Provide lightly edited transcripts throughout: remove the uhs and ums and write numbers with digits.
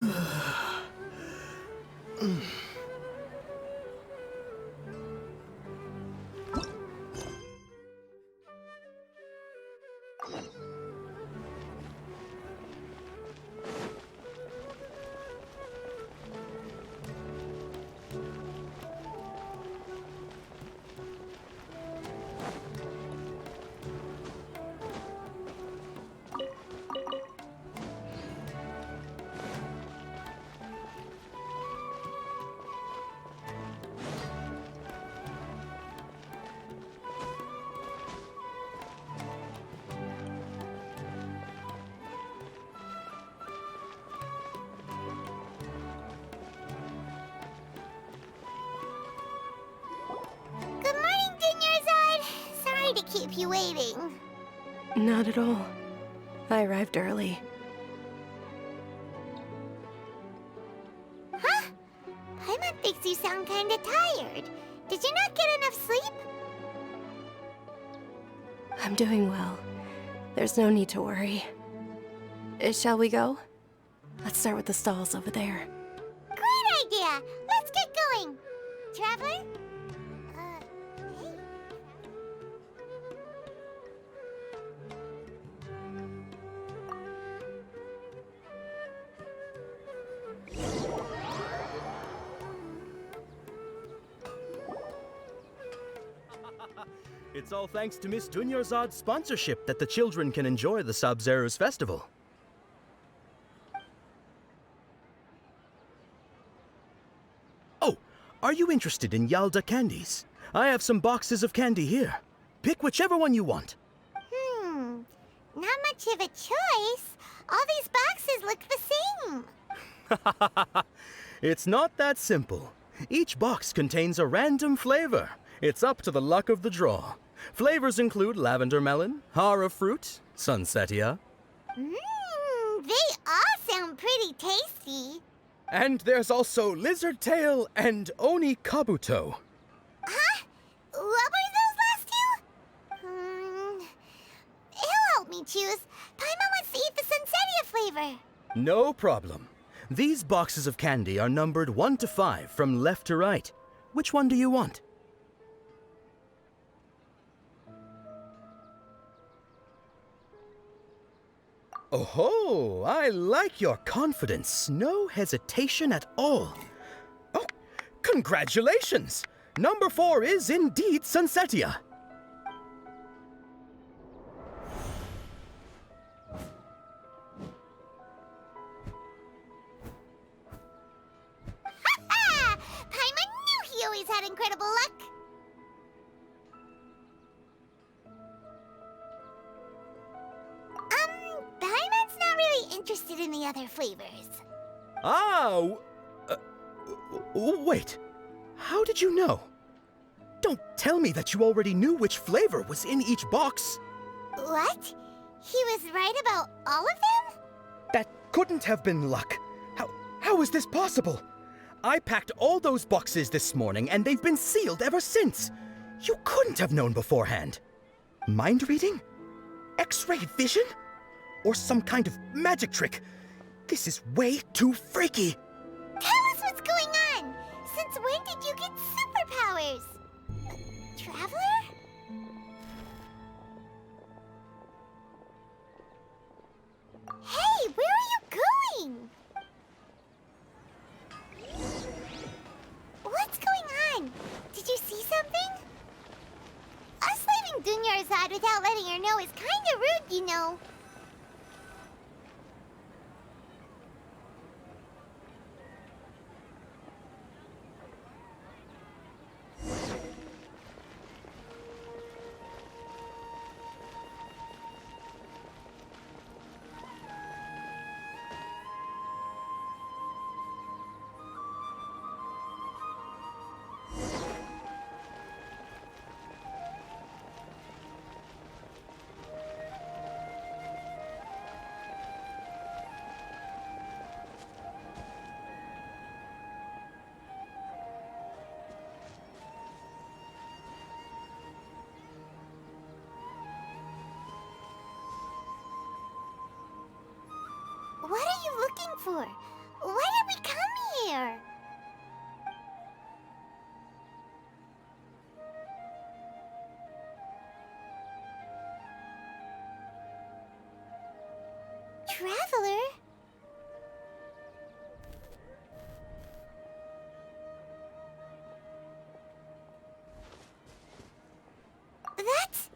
Good morning, Dinyarzad. Sorry to keep you waiting. Not at all. I arrived early. Huh? Paimon thinks you sound kinda tired. Did you not get enough sleep? I'm doing well. There's no need to worry. Shall we go? Let's start with the stalls over there. Great idea! Let's get going! Traveler? Hey. It's all thanks to Miss Dunyarzad's sponsorship that the children can enjoy the Sub-Zero's festival. Oh, are you interested in Yalda candies? I have some boxes of candy here. Pick whichever one you want. Not much of a choice. All these boxes look the same. It's not that simple. Each box contains a random flavor. It's up to the luck of the draw. Flavors include lavender melon, hara fruit, sunsetia. They all sound pretty tasty. And there's also lizard tail and oni kabuto. Huh? What were those last two? He'll help me choose. Paimon wants to eat the Sunsetia flavor. No problem. These boxes of candy are numbered 1 to 5 from left to right. Which one do you want? Oh, I like your confidence. No hesitation at all. Oh, congratulations! Number 4 is indeed Sunsetia. Ha! Paimon knew he always had incredible luck. Paimon's not really interested in the other flavors. Wait. How did you know? Don't tell me that you already knew which flavor was in each box. What? He was right about all of them? That couldn't have been luck. How is this possible? I packed all those boxes this morning and they've been sealed ever since. You couldn't have known beforehand. Mind reading? X-ray vision? Or some kind of magic trick? This is way too freaky. Tell us what's going on. Since when did you get superpowers? Traveler? Hey, where are you going? What's going on? Did you see something? Us leaving Dunyarzad without letting her know is kinda rude, you know. What are you looking for? Why did we come here? Traveler? That's...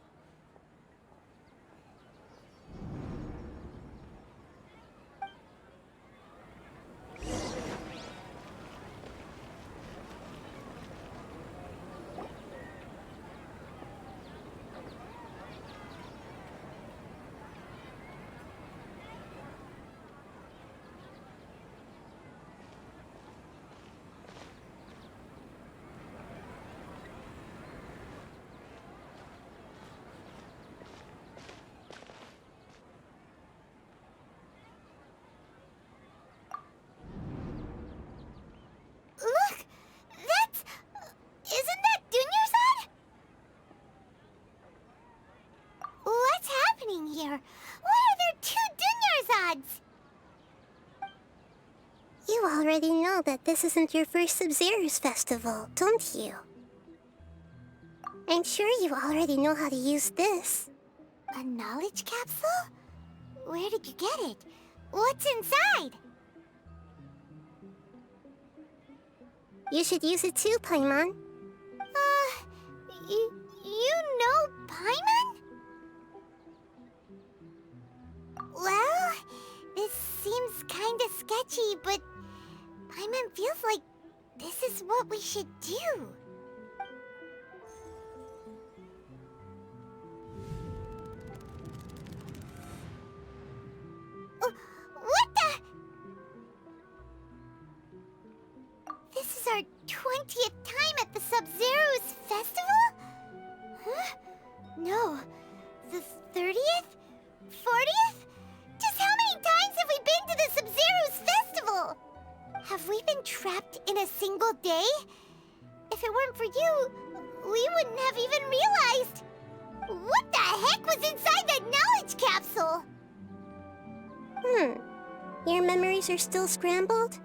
Look! That's... Isn't that Dunyarzad? What's happening here? Why are there two Dunyarzads? You already know that this isn't your first Sub-Zero's festival, don't you? I'm sure you already know how to use this. A knowledge capsule? Where did you get it? What's inside? You should use it too, Paimon. You know Paimon? Well, this seems kinda sketchy, but Paimon feels like this is what we should do. What the? This is our 20th time at the Sub-Zero's festival? Huh? No. The 30th? 40th? Just how many times have we been to the Sub-Zero's festival? Have we been trapped in a single day? If it weren't for you, we wouldn't have even realized. What the heck was inside that knowledge capsule? Your memories are still scrambled?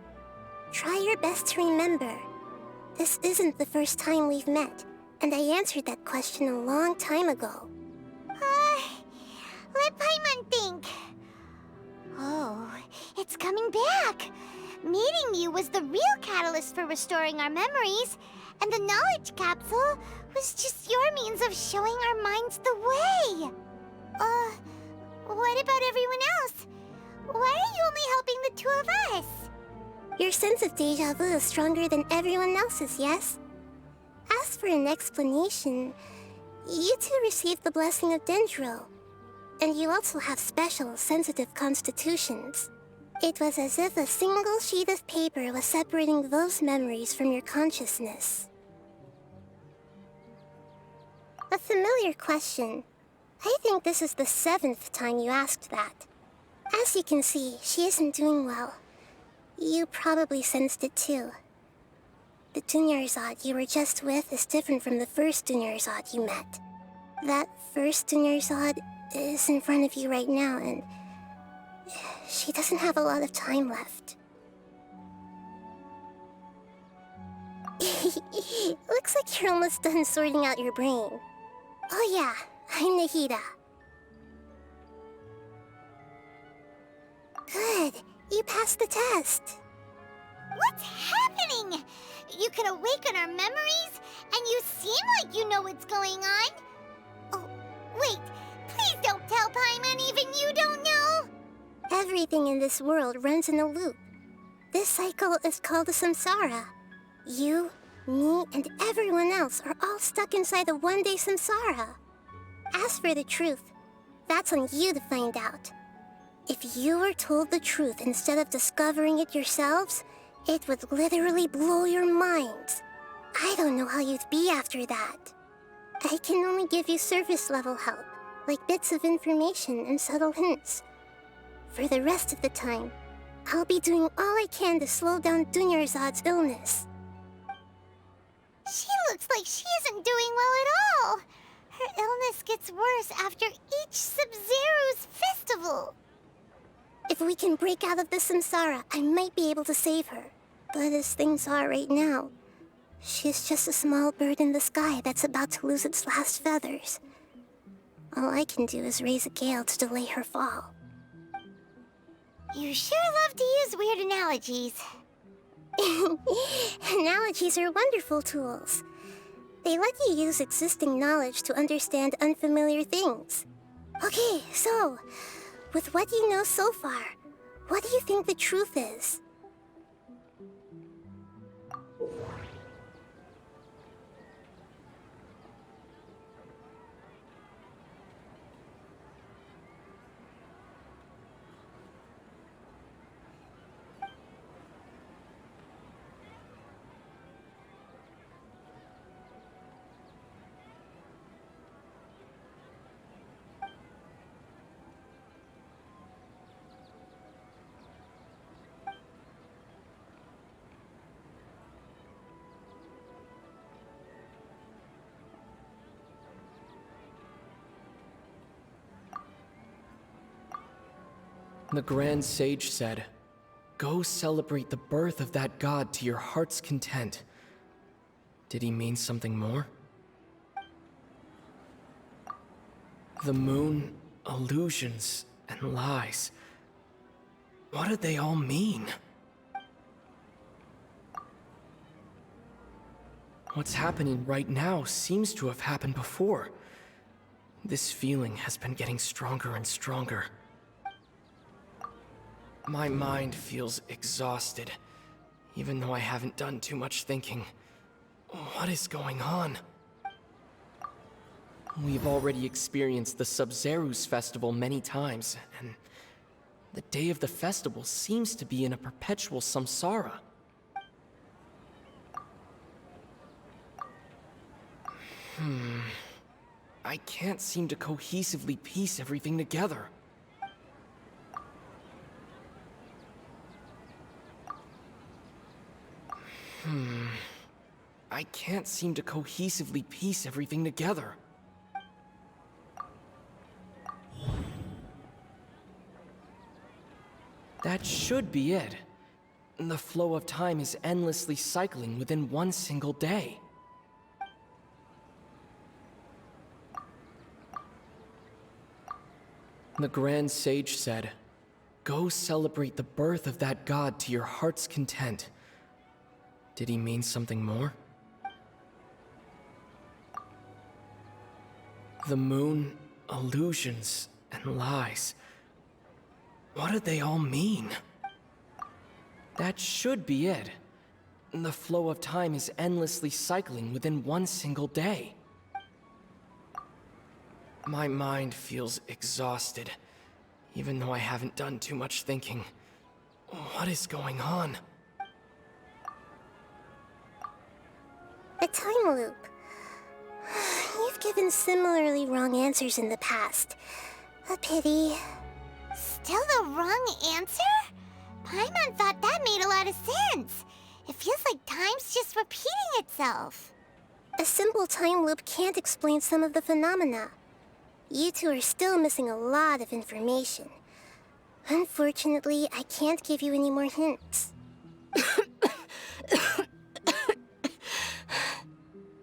Try your best to remember. This isn't the first time we've met, and I answered that question a long time ago. Let Paimon think. Oh, it's coming back. Meeting you was the real catalyst for restoring our memories, and the knowledge capsule was just your means of showing our minds the way. What about everyone else? Why are you only helping the two of us? Your sense of deja vu is stronger than everyone else's, yes? As for an explanation, you two received the blessing of Dendro, and you also have special, sensitive constitutions. It was as if a single sheet of paper was separating those memories from your consciousness. A familiar question. I think this is the 7th time you asked that. As you can see, she isn't doing well. You probably sensed it too. The Dunyarzad you were just with is different from the first Dunyarzad you met. That first Dunyarzad is in front of you right now, and she doesn't have a lot of time left. Looks like you're almost done sorting out your brain. Oh yeah, I'm Nahida. Good, you passed the test. What's happening? You can awaken our memories, and you seem like you know what's going on. Oh, wait, please don't tell Paimon even you don't know. Everything in this world runs in a loop. This cycle is called a samsara. You, me, and everyone else are all stuck inside a one-day samsara. As for the truth, that's on you to find out. If you were told the truth instead of discovering it yourselves, it would literally blow your minds. I don't know how you'd be after that. I can only give you surface-level help, like bits of information and subtle hints. For the rest of the time, I'll be doing all I can to slow down Dunyarzad's illness. She looks like she isn't doing well at all. Her illness gets worse after each Sub-Zero's festival. If we can break out of the samsara, I might be able to save her. But as things are right now, she's just a small bird in the sky that's about to lose its last feathers. All I can do is raise a gale to delay her fall. You sure love to use weird analogies. Analogies are wonderful tools. They let you use existing knowledge to understand unfamiliar things. Okay, so, with what you know so far, what do you think the truth is? The Grand Sage said, "Go celebrate the birth of that god to your heart's content." Did he mean something more? The moon, illusions, and lies. What do they all mean? What's happening right now seems to have happened before. This feeling has been getting stronger and stronger. My mind feels exhausted, even though I haven't done too much thinking. What is going on? We've already experienced the Sub-Zerus festival many times, and the day of the festival seems to be in a perpetual samsara. I can't seem to cohesively piece everything together. I can't seem to cohesively piece everything together. That should be it. The flow of time is endlessly cycling within one single day. The Grand Sage said, "Go celebrate the birth of that god to your heart's content." Did he mean something more? The moon, illusions, and lies. What do they all mean? That should be it. The flow of time is endlessly cycling within one single day. My mind feels exhausted, even though I haven't done too much thinking. What is going on? A time loop. You've given similarly wrong answers in the past. A pity. Still the wrong answer? Paimon thought that made a lot of sense. It feels like time's just repeating itself. A simple time loop can't explain some of the phenomena. You two are still missing a lot of information. Unfortunately, I can't give you any more hints.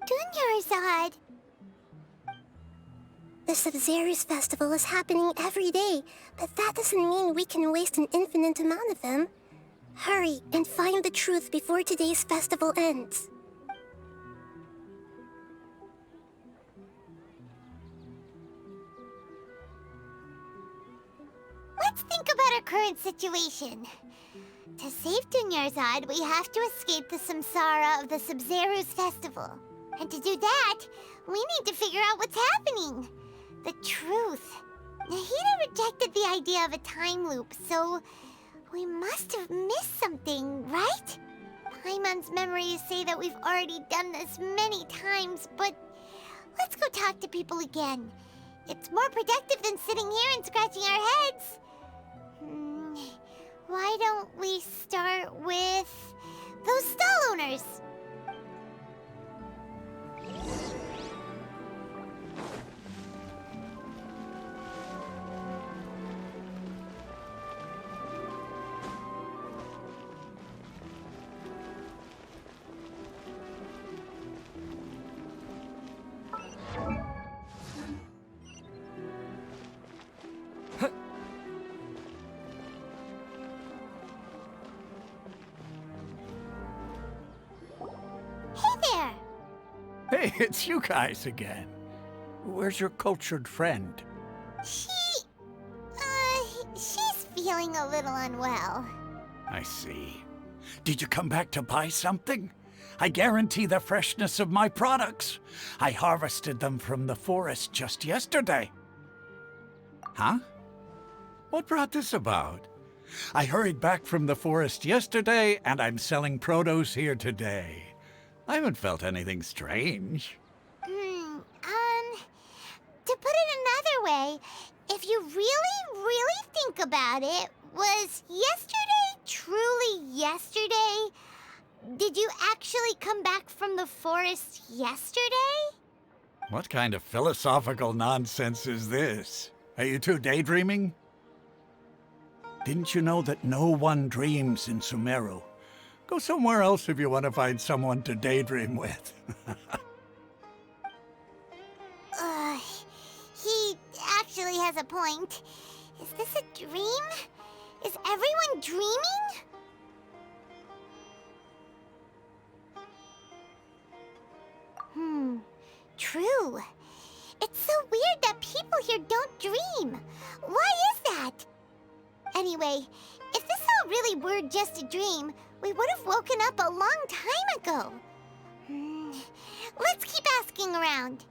Dunyarzad. The Sub-Zerus festival is happening every day, but that doesn't mean we can waste an infinite amount of them. Hurry and find the truth before today's festival ends. Let's think about our current situation. To save Dunyarzad, we have to escape the samsara of the Sub-Zerus festival. And to do that, we need to figure out what's happening. The truth. Nahida rejected the idea of a time loop, so we must have missed something, right? Paimon's memories say that we've already done this many times, but let's go talk to people again. It's more productive than sitting here and scratching our heads. Why don't we start with those stall owners? Hey, it's you guys again. Where's your cultured friend? She's feeling a little unwell. I see. Did you come back to buy something? I guarantee the freshness of my products. I harvested them from the forest just yesterday. Huh? What brought this about? I hurried back from the forest yesterday, and I'm selling produce here today. I haven't felt anything strange. To put it another way, if you really think about it, was yesterday truly yesterday? Did you actually come back from the forest yesterday? What kind of philosophical nonsense is this? Are you two daydreaming? Didn't you know that no one dreams in Sumeru? Go somewhere else if you want to find someone to daydream with. He actually has a point. Is this a dream? Is everyone dreaming? True. It's so weird that people here don't dream. Why is that? Anyway, if this all really were just a dream, we would have woken up a long time ago. Let's keep asking around.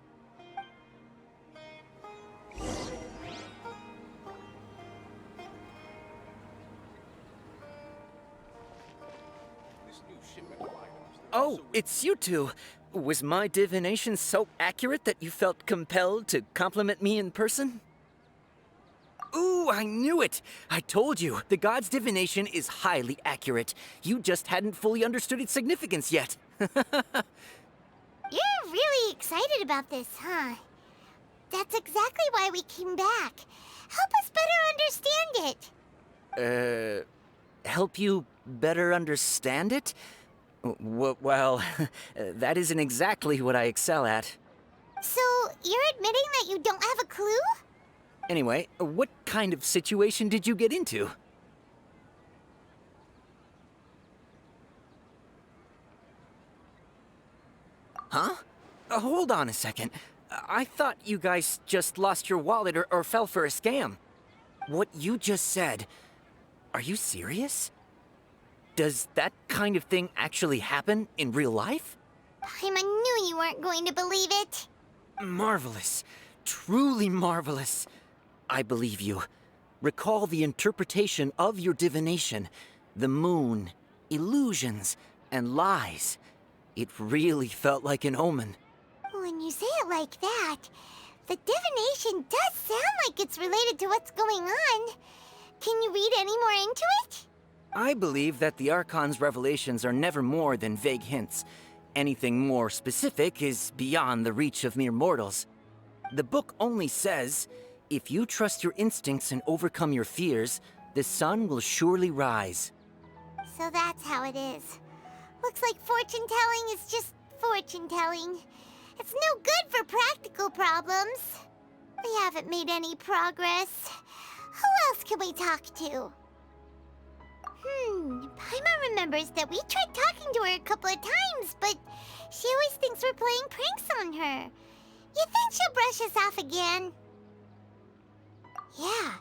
Oh, it's you two. Was my divination so accurate that you felt compelled to compliment me in person? Ooh, I knew it! I told you, the god's divination is highly accurate. You just hadn't fully understood its significance yet. You're really excited about this, huh? That's exactly why we came back. Help us better understand it. Help you better understand it? Well, that isn't exactly what I excel at. So, you're admitting that you don't have a clue? Anyway, what kind of situation did you get into? Huh? Hold on a second. I thought you guys just lost your wallet or fell for a scam. What you just said, are you serious? Does that kind of thing actually happen in real life? I knew you weren't going to believe it. Marvelous. Truly marvelous. I believe you. Recall the interpretation of your divination. The moon, illusions, and lies. It really felt like an omen. When you say it like that, the divination does sound like it's related to what's going on. Can you read any more into it? I believe that the Archon's revelations are never more than vague hints. Anything more specific is beyond the reach of mere mortals. The book only says, if you trust your instincts and overcome your fears, the sun will surely rise. So that's how it is. Looks like fortune-telling is just fortune-telling. It's no good for practical problems. We haven't made any progress. Who else can we talk to? Paimon remembers that we tried talking to her a couple of times, but she always thinks we're playing pranks on her. You think she'll brush us off again? Yeah,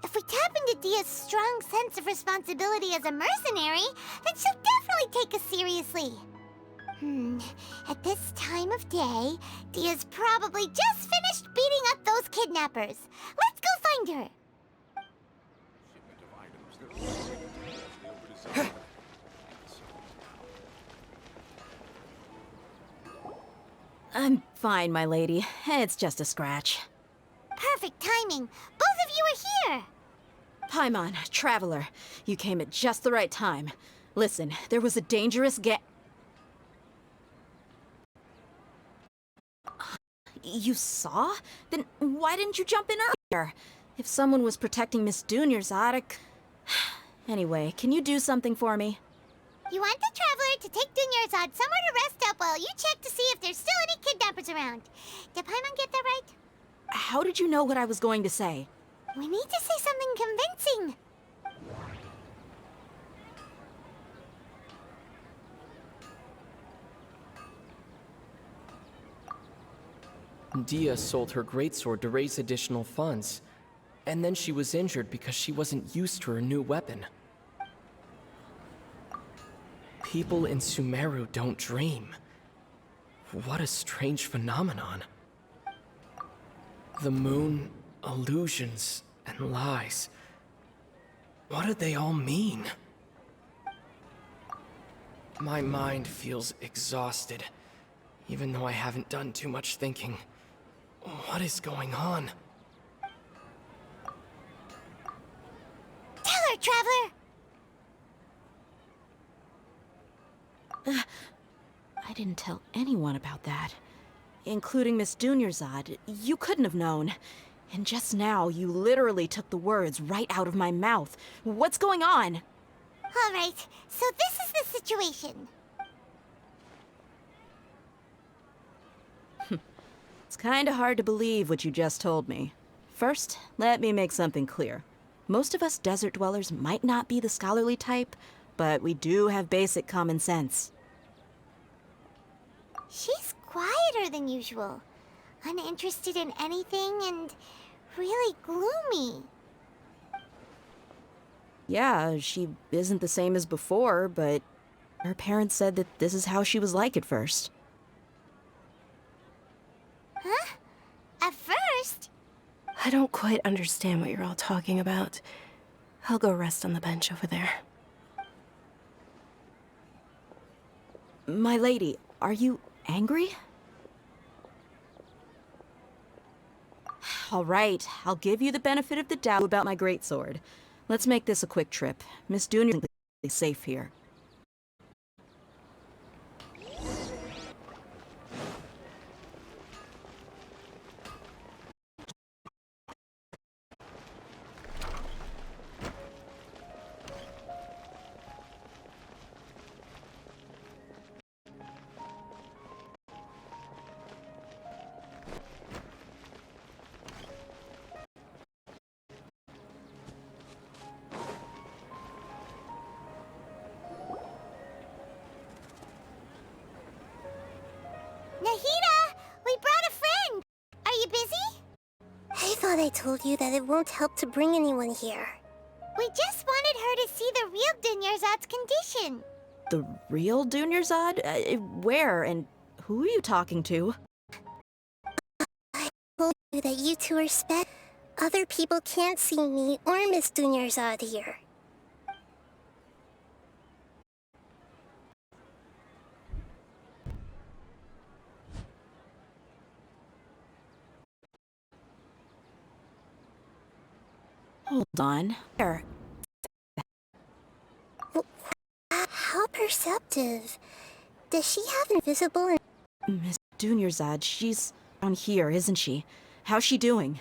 if we tap into Dia's strong sense of responsibility as a mercenary, then she'll definitely take us seriously. At this time of day, Dia's probably just finished beating up those kidnappers. Let's go find her. I'm fine, my lady. It's just a scratch. Perfect timing. Both of you are here. Paimon, Traveler, you came at just the right time. Listen, there was a dangerous You saw? Then why didn't you jump in earlier? If someone was protecting Miss Dunyarzad, Anyway, can you do something for me? You want the Traveler to take Dunyarzad somewhere to rest up while you check to see if there's still any kidnappers around. Did Paimon get that right? How did you know what I was going to say? We need to say something convincing. Dia sold her greatsword to raise additional funds, and then she was injured because she wasn't used to her new weapon. People in Sumeru don't dream. What a strange phenomenon. The moon, illusions, and lies. What do they all mean? My mind feels exhausted, even though I haven't done too much thinking. What is going on? Tell her, Traveler! I didn't tell anyone about that. Including Miss Dunyarzad. You couldn't have known. And just now, you literally took the words right out of my mouth. What's going on? All right, so this is the situation. It's kinda hard to believe what you just told me. First, let me make something clear. Most of us desert dwellers might not be the scholarly type, but we do have basic common sense. She's quieter than usual, uninterested in anything, and really gloomy. Yeah, she isn't the same as before, but her parents said that this is how she was like at first. Huh? At first? I don't quite understand what you're all talking about. I'll go rest on the bench over there. My lady, are you angry? All right, I'll give you the benefit of the doubt about my greatsword. Let's make this a quick trip. Miss Dunya is safe here. Nahida! We brought a friend! Are you busy? I thought I told you that it won't help to bring anyone here. We just wanted her to see the real Dunyarzad's condition. The real Dunyarzad? Where and who are you talking to? I told you that you two are special. Other people can't see me or Miss Dunyarzad here. Hold on. Where? How perceptive. Does she have invisible and Miss Dunyarzad, she's down here, isn't she? How's she doing?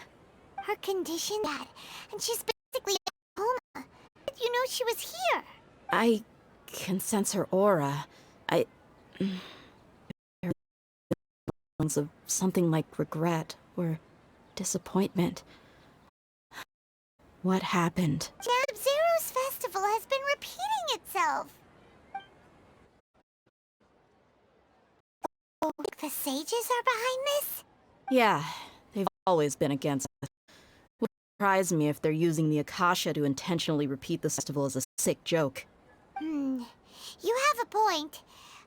Her condition bad, and she's basically in a coma. Did you know she was here? I can sense her aura. Of something like regret or disappointment. What happened? Sub-Zero's festival has been repeating itself. Oh, the sages are behind this? Yeah, they've always been against it. Would surprise me if they're using the Akasha to intentionally repeat the festival as a sick joke. You have a point.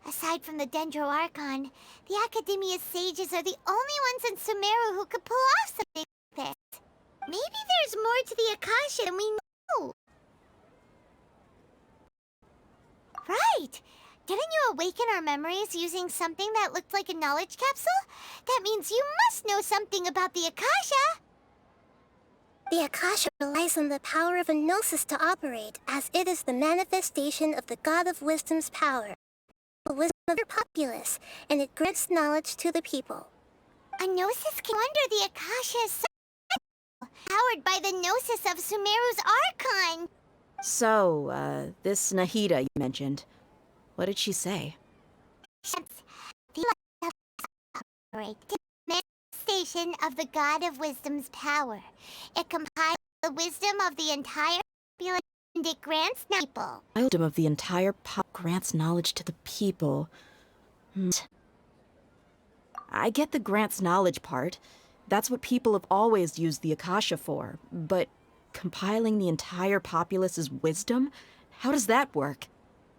Aside from the Dendro Archon, the Academia's sages are the only ones in Sumeru who could pull off something like this. Maybe there's more to the Akasha than we know. Right! Didn't you awaken our memories using something that looked like a knowledge capsule? That means you must know something about the Akasha! the Akasha relies on the power of a gnosis to operate, as it is the manifestation of the God of Wisdom's power. The wisdom of the populace, and it grants knowledge to the people. A gnosis came under the Akasha, powered by the gnosis of Sumeru's Archon. So, this Nahida you mentioned, what did she say? The manifestation of the God of Wisdom's power. It compiles the wisdom of the entire population and it grants people. Wisdom of the entire pop grants knowledge to the people. I get the grants knowledge part. That's what people have always used the Akasha for. But compiling the entire populace's wisdom? How does that work?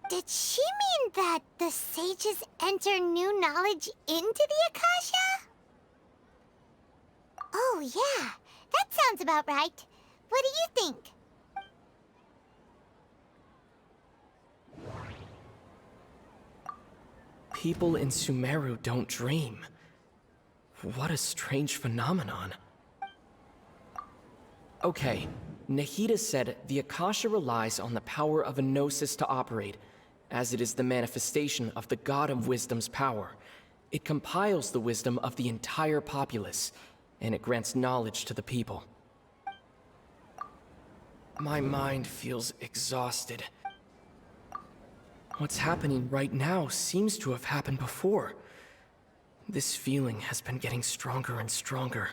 Did she mean that the sages enter new knowledge into the Akasha? Oh, yeah. That sounds about right. What do you think? People in Sumeru don't dream. What a strange phenomenon. Okay, Nahida said the Akasha relies on the power of a gnosis to operate, as it is the manifestation of the God of Wisdom's power. It compiles the wisdom of the entire populace, and it grants knowledge to the people. My mind feels exhausted. What's happening right now seems to have happened before. This feeling has been getting stronger and stronger.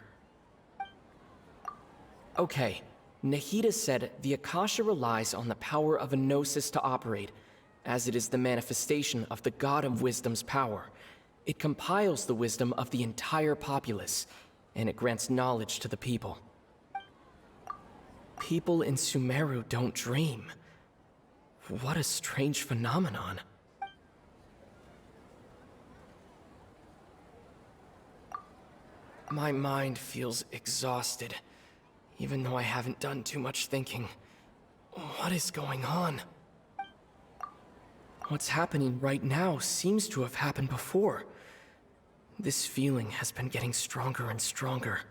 Okay, Nahida said the Akasha relies on the power of a gnosis to operate, as it is the manifestation of the God of Wisdom's power. It compiles the wisdom of the entire populace, and it grants knowledge to the people. People in Sumeru don't dream. What a strange phenomenon. My mind feels exhausted, even though I haven't done too much thinking. What is going on? What's happening right now seems to have happened before. This feeling has been getting stronger and stronger.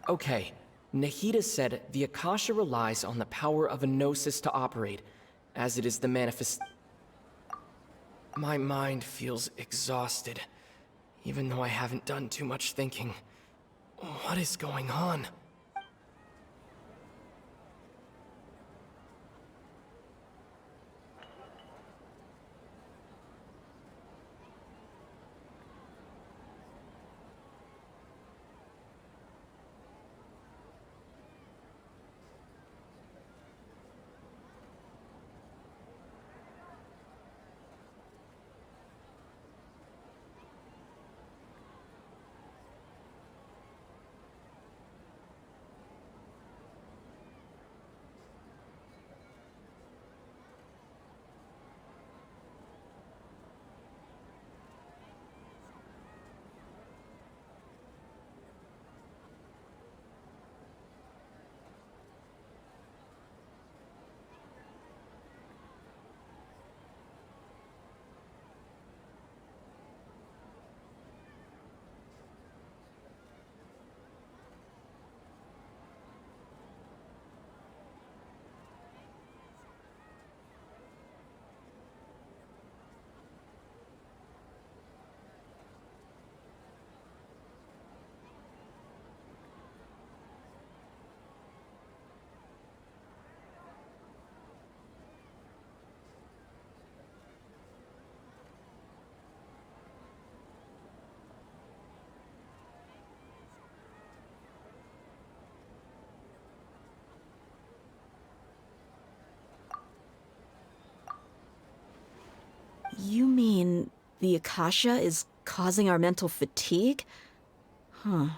Okay, Nahida said the Akasha relies on the power of a gnosis to operate, as it is the manifest... My mind feels exhausted, even though I haven't done too much thinking. What is going on? the Akasha is causing our mental fatigue? Huh.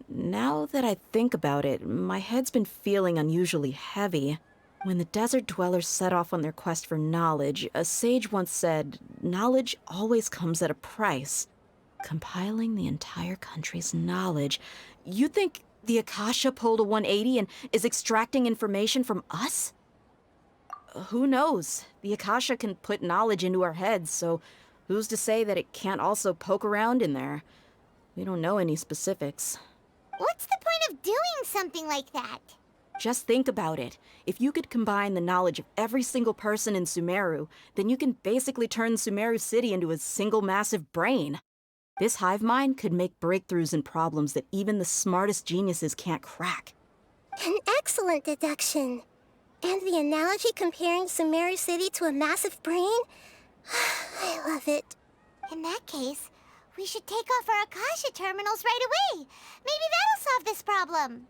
Now that I think about it, my head's been feeling unusually heavy. When the desert dwellers set off on their quest for knowledge, a sage once said, knowledge always comes at a price. Compiling the entire country's knowledge. You think the Akasha pulled a 180 and is extracting information from us? Who knows? The Akasha can put knowledge into our heads, so who's to say that it can't also poke around in there? We don't know any specifics. What's the point of doing something like that? Just think about it. If you could combine the knowledge of every single person in Sumeru, then you can basically turn Sumeru City into a single massive brain. This hive mind could make breakthroughs in problems that even the smartest geniuses can't crack. An excellent deduction. And the analogy comparing Sumeru City to a massive brain? I love it. In that case, we should take off our Akasha terminals right away. Maybe that'll solve this problem.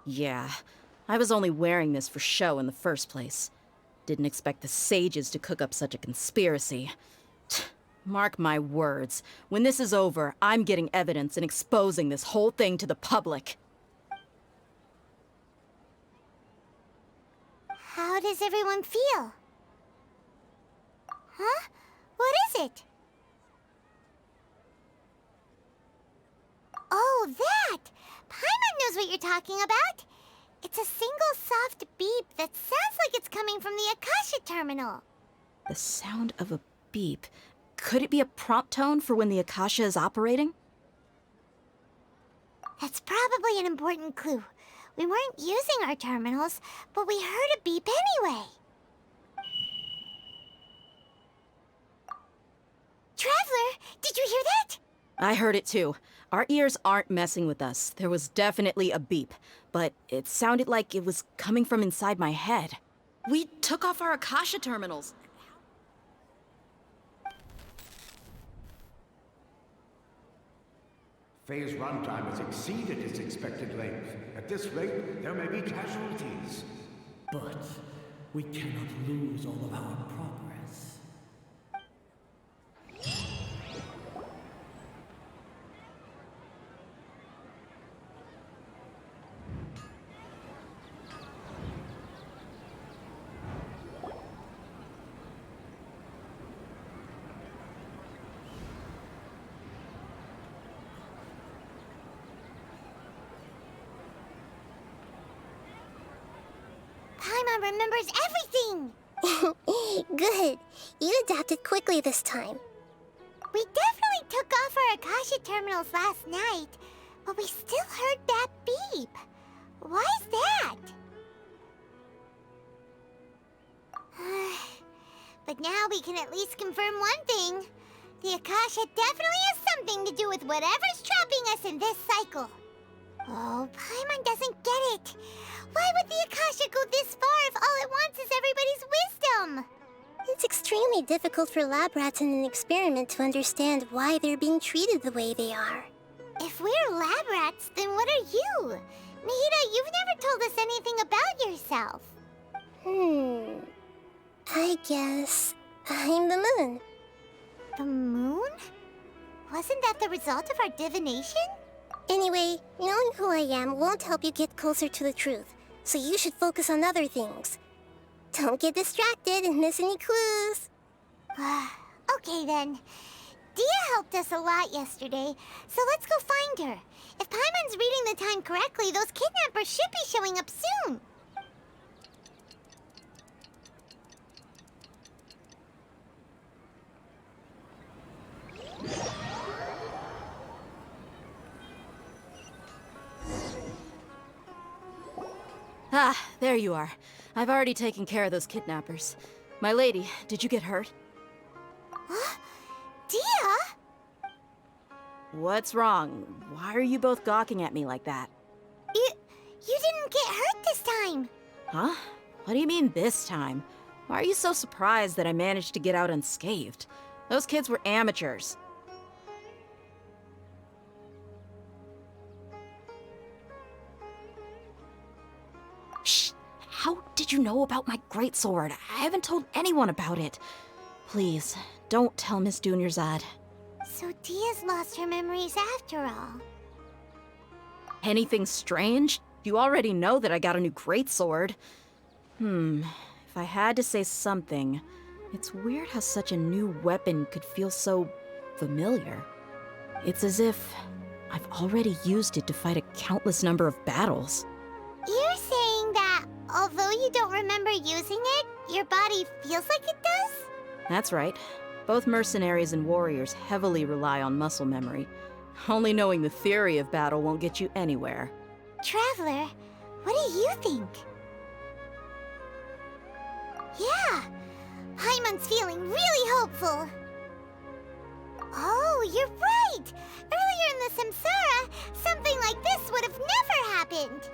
Yeah, I was only wearing this for show in the first place. Didn't expect the sages to cook up such a conspiracy. Mark my words, when this is over, I'm getting evidence and exposing this whole thing to the public. How does everyone feel? Huh? What is it? Oh, that! Paimon knows what you're talking about. It's a single soft beep that sounds like it's coming from the Akasha terminal. The sound of a beep. Could it be a prompt tone for when the Akasha is operating? That's probably an important clue. We weren't using our terminals, but we heard a beep anyway. Traveler, did you hear that? I heard it too. Our ears aren't messing with us. There was definitely a beep, but it sounded like it was coming from inside my head. We took off our Akasha terminals. Phase runtime has exceeded its expected length. At this rate, there may be casualties. But we cannot lose all of our progress. Paimon remembers everything! Good. You adapted quickly this time. We definitely took off our Akasha terminals last night, but we still heard that beep. Why is that? But now we can at least confirm one thing. The Akasha definitely has something to do with whatever's trapping us in this cycle. Oh, Paimon doesn't get it. Why would the Akasha go this far if all it wants is everybody's wisdom? It's extremely difficult for lab rats in an experiment to understand why they're being treated the way they are. If we're lab rats, then what are you? Nahida, you've never told us anything about yourself. I guess I'm the moon. The moon? Wasn't that the result of our divination? Anyway, knowing who I am won't help you get closer to the truth, so you should focus on other things. Don't get distracted and miss any clues. Okay then. Dia helped us a lot yesterday, so let's go find her. If Paimon's reading the time correctly, those kidnappers should be showing up soon. Ah, there you are. I've already taken care of those kidnappers. My lady, did you get hurt? Dia? What's wrong? Why are you both gawking at me like that? You didn't get hurt this time. Huh? What do you mean this time? Why are you so surprised that I managed to get out unscathed? Those kids were amateurs. Shh! How did you know about my greatsword? I haven't told anyone about it. Please, don't tell Miss Dunyarzad. So Dia's lost her memories after all. Anything strange? You already know that I got a new greatsword. If I had to say something, it's weird how such a new weapon could feel so familiar. It's as if I've already used it to fight a countless number of battles. You're saying that although you don't remember using it, your body feels like it does? That's right. Both mercenaries and warriors heavily rely on muscle memory. Only knowing the theory of battle won't get you anywhere. Traveler, what do you think? Yeah, Paimon's feeling really hopeful. Oh, you're right! Earlier in the Samsara, something like this would have never happened.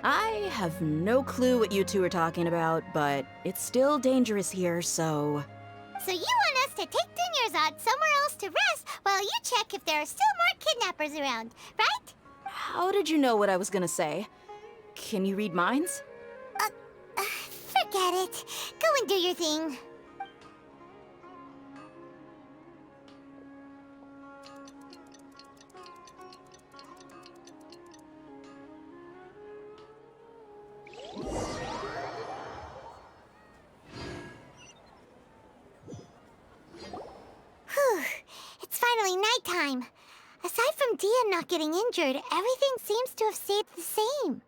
I have no clue what you two are talking about, but it's still dangerous here, so... So you want us to take Dunyarzad somewhere else to rest while you check if there are still more kidnappers around, right? How did you know what I was gonna say? Can you read minds? Forget it. Go and do your thing. Whew. It's finally nighttime. Aside from Dia not getting injured, everything seems to have stayed the same.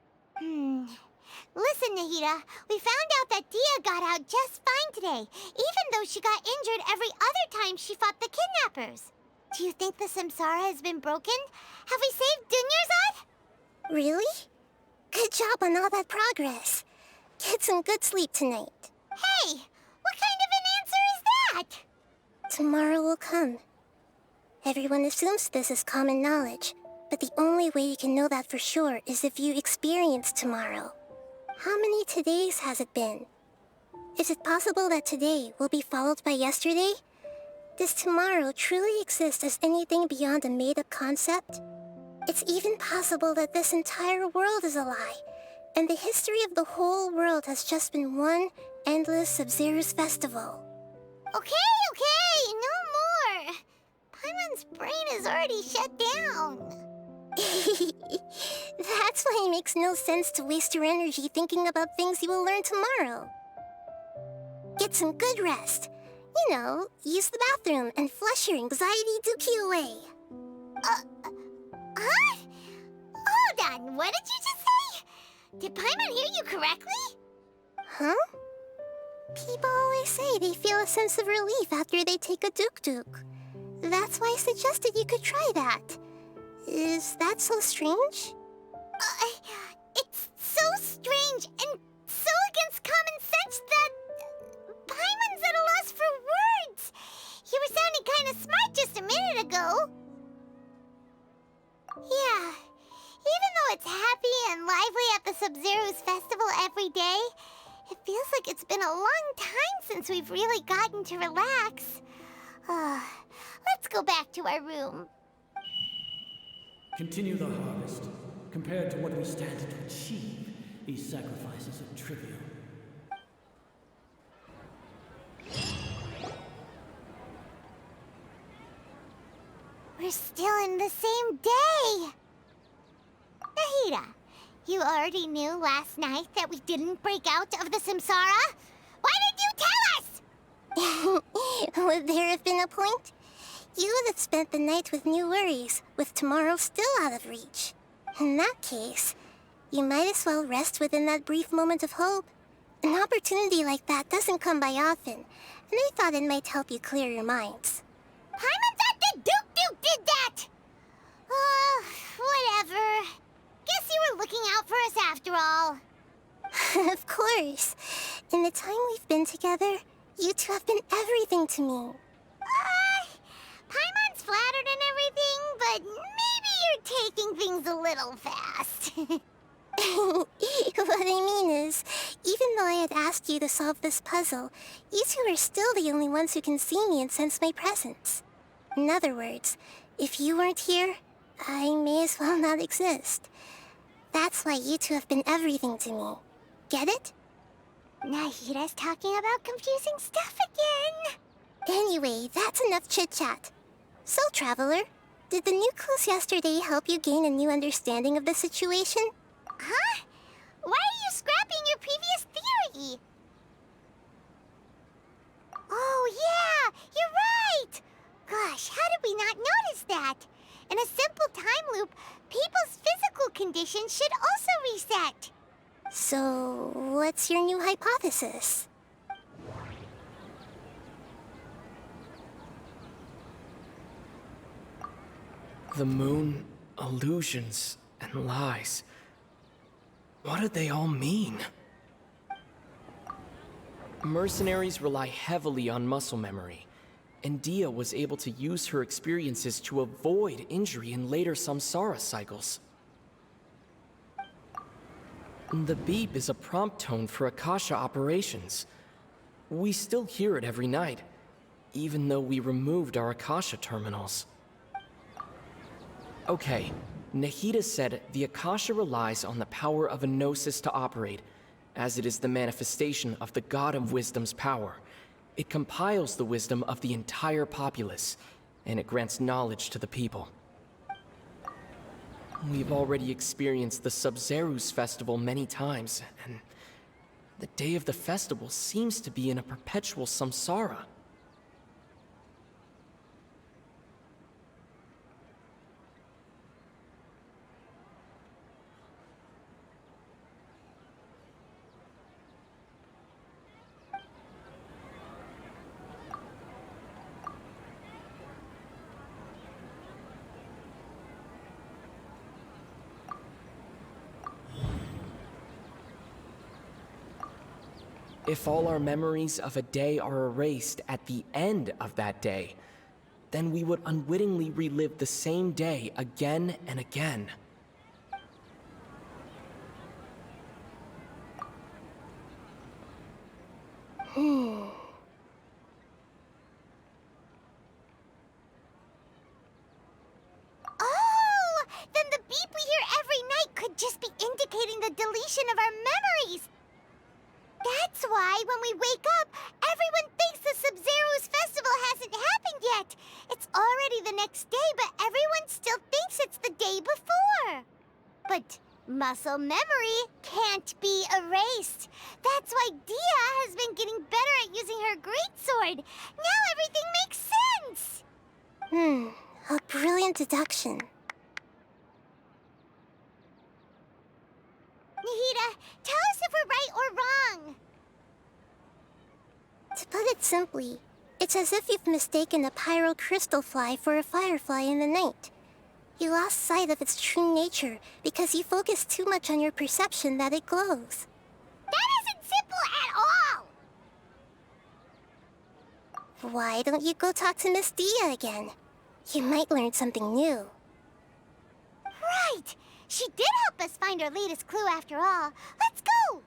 Listen, Nahida, we found out that Dia got out just fine today, even though she got injured every other time she fought the kidnappers. Do you think the Samsara has been broken? Have we saved Dunyarzad? Really? Good job on all that progress. Get some good sleep tonight. Hey, what kind of an answer is that? Tomorrow will come. Everyone assumes this is common knowledge, but the only way you can know that for sure is if you experience tomorrow. How many todays has it been? Is it possible that today will be followed by yesterday? Does tomorrow truly exist as anything beyond a made-up concept? It's even possible that this entire world is a lie, and the history of the whole world has just been one endless Sub-Zero's festival. Okay, no more. Paimon's brain is already shut down. That's why it makes no sense to waste your energy thinking about things you will learn tomorrow. Get some good rest. You know, use the bathroom and flush your anxiety dookie away. Huh? Hold on, what did you just say? Did Paimon hear you correctly? Huh? People always say they feel a sense of relief after they take a duk-duk. That's why I suggested you could try that. Is that so strange? It's so strange and so against common sense that Paimon's at a loss for words. You were sounding kind of smart just a minute ago. Yeah, even though it's happy and lively at the Sub-Zero's festival every day, it feels like it's been a long time since we've really gotten to relax. Let's go back to our room. Continue the harvest. Compared to what we stand to achieve, these sacrifices are trivial. We're still in the same day! Nahida, you already knew last night that we didn't break out of the Samsara? Why did you tell us? Would there have been a point? You would have spent the night with new worries, with tomorrow still out of reach. In that case, you might as well rest within that brief moment of hope. An opportunity like that doesn't come by often, and I thought it might help you clear your minds. Paimon thought the Duke did that! Whatever. Guess you were looking out for us after all. Of course. In the time we've been together, you two have been everything to me. Paimon's flattered and everything, but maybe you're taking things a little fast. What I mean is, even though I had asked you to solve this puzzle, you two are still the only ones who can see me and sense my presence. In other words, if you weren't here, I may as well not exist. That's why you two have been everything to me. Get it? Nahida's talking about confusing stuff again. Anyway, that's enough chit-chat. So, Traveler, did the new clues yesterday help you gain a new understanding of the situation? Huh? Why are you scrapping your previous theory? Oh, yeah! You're right! Gosh, how did we not notice that? In a simple time loop, people's physical condition should also reset. So, what's your new hypothesis? The moon, illusions, and lies. What do they all mean? Mercenaries rely heavily on muscle memory, and Dia was able to use her experiences to avoid injury in later samsara cycles. The beep is a prompt tone for Akasha operations. We still hear it every night, even though we removed our Akasha terminals. Okay, Nahida said the Akasha relies on the power of a gnosis to operate, as it is the manifestation of the God of Wisdom's power. It compiles the wisdom of the entire populace, and it grants knowledge to the people. We've already experienced the Sub-Zerus festival many times, and the day of the festival seems to be in a perpetual samsara. If all our memories of a day are erased at the end of that day, then we would unwittingly relive the same day again and again. Oh! Then the beep we hear every night could just be indicating the deletion of our memories! That's why, when we wake up, everyone thinks the Sub-Zero's festival hasn't happened yet. It's already the next day, but everyone still thinks it's the day before. But muscle memory can't be erased. That's why Dia has been getting better at using her greatsword. Now everything makes sense. A brilliant deduction. Nahida, tell us if we're right or wrong. To put it simply, it's as if you've mistaken a pyro crystal fly for a firefly in the night. You lost sight of its true nature because you focused too much on your perception that it glows. That isn't simple at all. Why don't you go talk to Miss Dia again? You might learn something new. Right. She did help us find our latest clue after all. Let's go!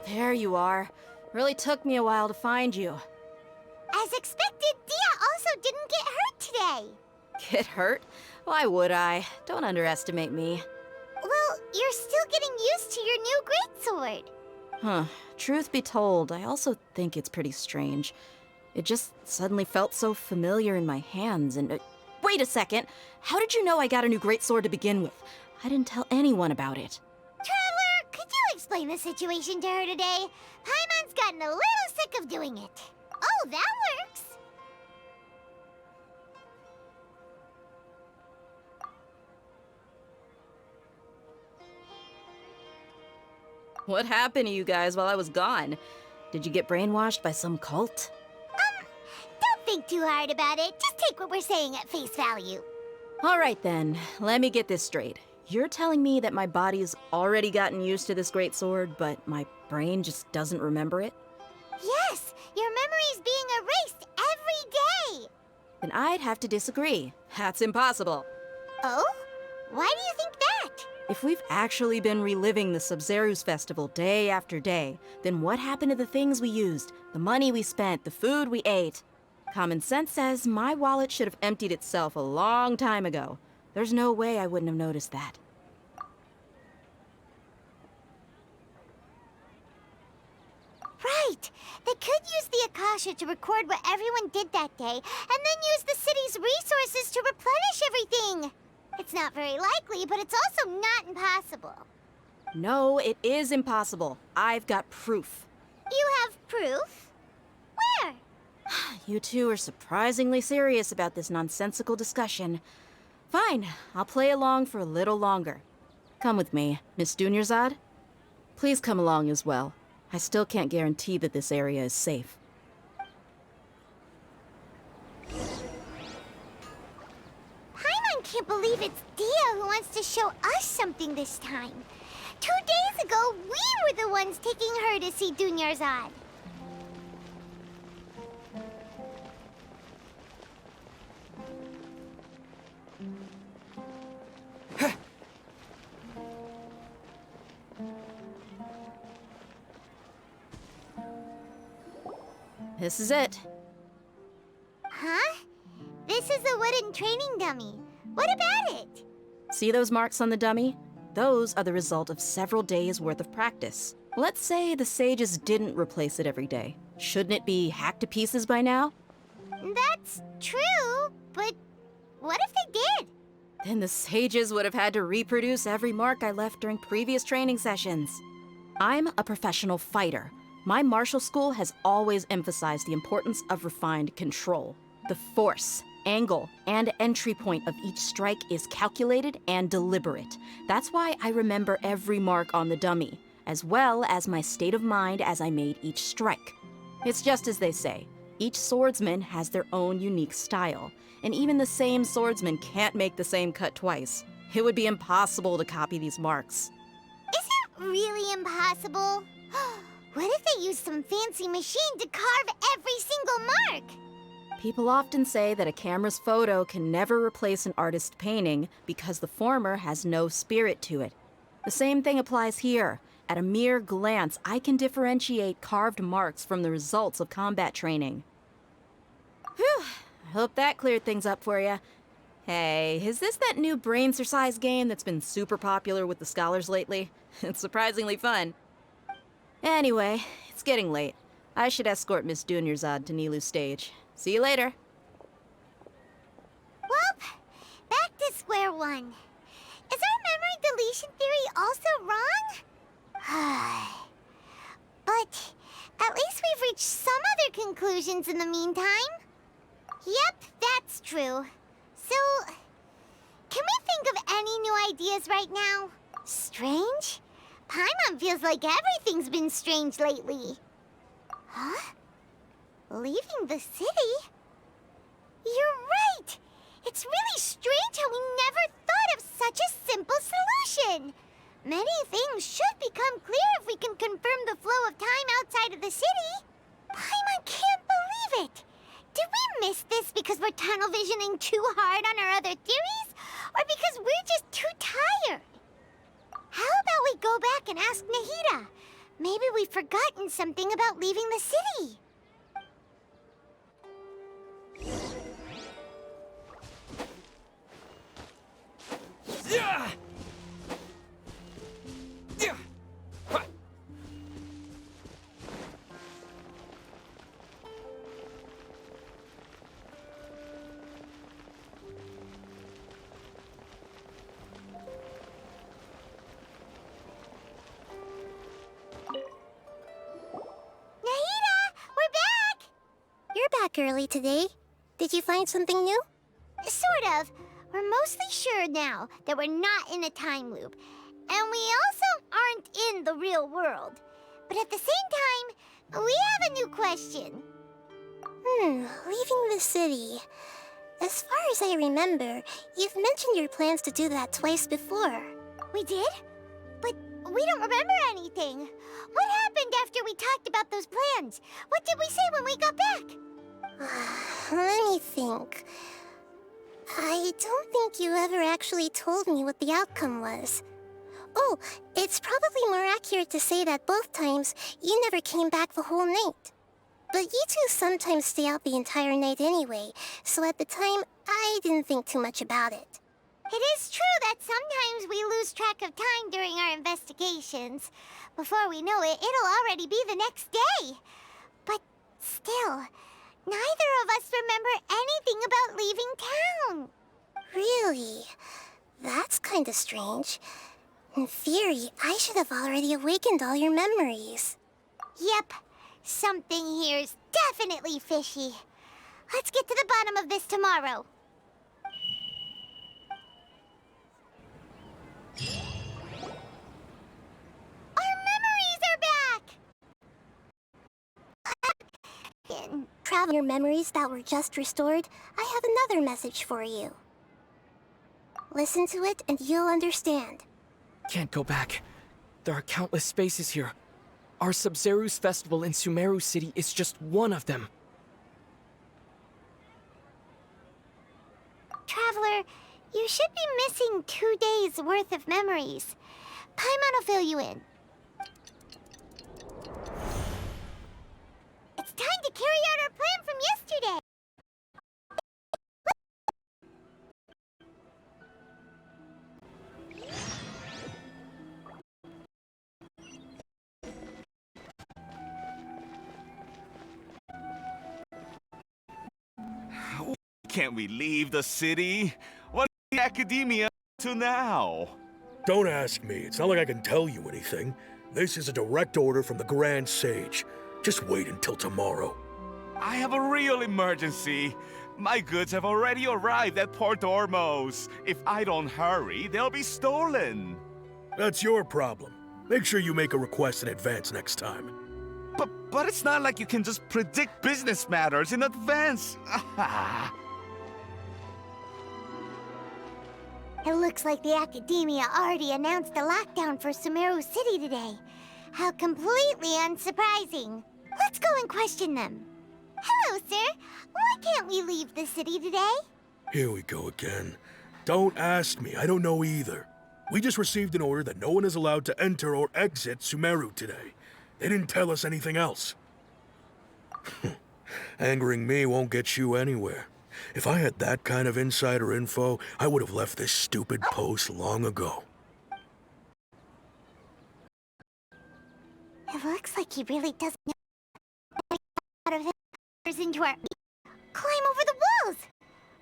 There you are. Really took me a while to find you. As expected, Dia also didn't get hurt today. Get hurt? Why would I? Don't underestimate me. Well, you're still getting used to your new greatsword. Huh. Truth be told, I also think it's pretty strange. It just suddenly felt so familiar in my hands and... wait a second! How did you know I got a new greatsword to begin with? I didn't tell anyone about it. Traveler, could you explain the situation to her today? Paimon's gotten a little sick of doing it. Oh, that works. What happened to you guys while I was gone? Did you get brainwashed by some cult? Don't think too hard about it. Just take what we're saying at face value. All right then, let me get this straight. You're telling me that my body's already gotten used to this great sword, but my brain just doesn't remember it? Yes, your memory's being erased every day. Then I'd have to disagree. That's impossible. Oh? Why do you think that? If we've actually been reliving the Sub-Zero's festival day after day, then what happened to the things we used, the money we spent, the food we ate? Common sense says my wallet should have emptied itself a long time ago. There's no way I wouldn't have noticed that. Right. They could use the Akasha to record what everyone did that day, and then use the city's resources to replenish everything. It's not very likely, but it's also not impossible. No, it is impossible. I've got proof. You have proof? Where? You two are surprisingly serious about this nonsensical discussion. Fine, I'll play along for a little longer. Come with me, Miss Dunyarzad. Please come along as well. I still can't guarantee that this area is safe. Paimon can't believe it's Dia who wants to show us something this time. 2 days ago, we were the ones taking her to see Dunyarzad. This is it. Huh? This is a wooden training dummy. What about it? See those marks on the dummy? Those are the result of several days' worth of practice. Let's say the sages didn't replace it every day. Shouldn't it be hacked to pieces by now? That's true, but what if they did? Then the sages would have had to reproduce every mark I left during previous training sessions. I'm a professional fighter. My martial school has always emphasized the importance of refined control. The force, angle, and entry point of each strike is calculated and deliberate. That's why I remember every mark on the dummy, as well as my state of mind as I made each strike. It's just as they say, each swordsman has their own unique style, and even the same swordsman can't make the same cut twice. It would be impossible to copy these marks. Is it really impossible? What if they used some fancy machine to carve every single mark? People often say that a camera's photo can never replace an artist's painting because the former has no spirit to it. The same thing applies here. At a mere glance, I can differentiate carved marks from the results of combat training. Whew, I hope that cleared things up for you. Hey, is this that new brain-exercise game that's been super popular with the scholars lately? It's surprisingly fun. Anyway, it's getting late. I should escort Miss Dunyarzad to Nilu's stage. See you later. Well, back to square one. Is our memory deletion theory also wrong? But at least we've reached some other conclusions in the meantime. Yep, that's true. So, can we think of any new ideas right now? Strange? Paimon feels like everything's been strange lately. Huh? Leaving the city? You're right! It's really strange how we never thought of such a simple solution! Many things should become clear if we can confirm the flow of time outside of the city. Paimon can't believe it! Did we miss this because we're tunnel visioning too hard on our other theories? Or because we're just too tired? How about we go back and ask Nahida? Maybe we've forgotten something about leaving the city. Yeah! Yeah! Ha! Nahida, we're back! You're back early today. Did you find something new? Sort of. We're mostly sure now that we're not in a time loop. And we also aren't in the real world. But at the same time, we have a new question. Leaving the city. As far as I remember, you've mentioned your plans to do that twice before. We did? But we don't remember anything. What happened after we talked about those plans? What did we say when we got back? Let me think. I don't think you ever actually told me what the outcome was. Oh, it's probably more accurate to say that both times you never came back the whole night. But you two sometimes stay out the entire night anyway, so at the time, I didn't think too much about it. It is true that sometimes we lose track of time during our investigations. Before we know it, it'll already be the next day. But still, neither of us remember anything about leaving town. Really? That's kinda strange. In theory, I should have already awakened all your memories. Yep, something here's definitely fishy. Let's get to the bottom of this tomorrow. Our memories are back! Travel your memories that were just restored, I have another message for you. Listen to it and you'll understand. Can't go back. There are countless spaces here. Our Sub-Zero's festival in Sumeru City is just one of them. Traveler, you should be missing 2 days worth of memories. Paimon will fill you in. It's time to carry out our plan from yesterday. Can't we leave the city? What the academia to now? Don't ask me. It's not like I can tell you anything. This is a direct order from the Grand Sage. Just wait until tomorrow. I have a real emergency. My goods have already arrived at Port Ormos. If I don't hurry, they'll be stolen. That's your problem. Make sure you make a request in advance next time. But it's not like you can just predict business matters in advance. It looks like the Academia already announced a lockdown for Sumeru City today. How completely unsurprising. Let's go and question them. Hello, sir. Why can't we leave the city today? Here we go again. Don't ask me. I don't know either. We just received an order that no one is allowed to enter or exit Sumeru today. They didn't tell us anything else. Angering me won't get you anywhere. If I had that kind of insider info, I would have left this stupid post long ago. It looks like he really doesn't know out of his into our... Climb over the walls!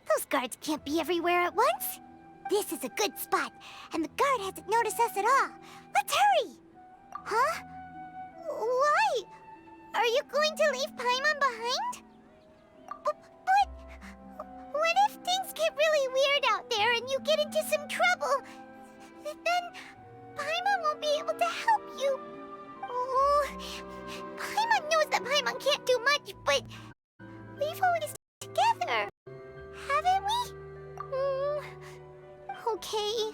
Those guards can't be everywhere at once. This is a good spot, and the guard hasn't noticed us at all. Let's hurry! Huh? Why? Are you going to leave Paimon behind? But what if things get really weird out there and you get into some trouble? Then Paimon won't be able to help you. Oh, Paimon knows that Paimon can't do much, but we've always been together, haven't we? Okay.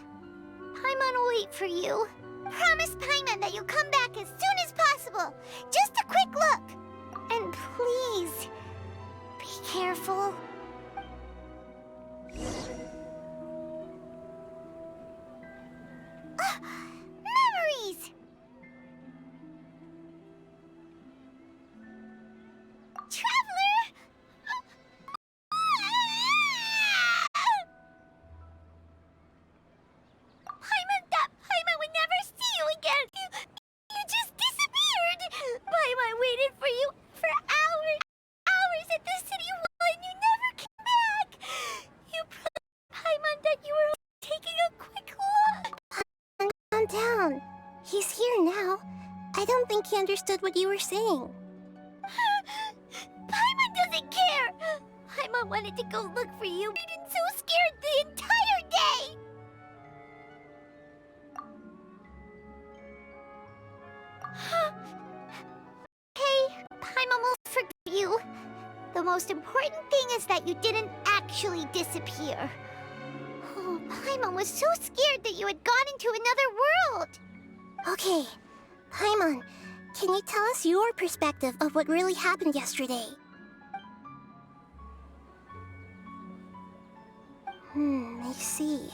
Paimon will wait for you. Promise Paimon that you'll come back as soon as possible. Just a quick look. And please, be careful. Memories! Traveler! Paimon would never see you again! You just disappeared! Paimon waited for you for hours at the city wall and you never came back! You promised Paimon that you were taking a quick look! Calm down. He's here now. I don't think he understood what you were saying. Paimon doesn't care! Paimon wanted to go look for you, but he'd been so scared the entire day! Hey, Paimon will forgive you. The most important thing is that you didn't actually disappear. Oh, Paimon was so scared that you had gone into another world. Okay, Paimon, can you tell us your perspective of what really happened yesterday? I see.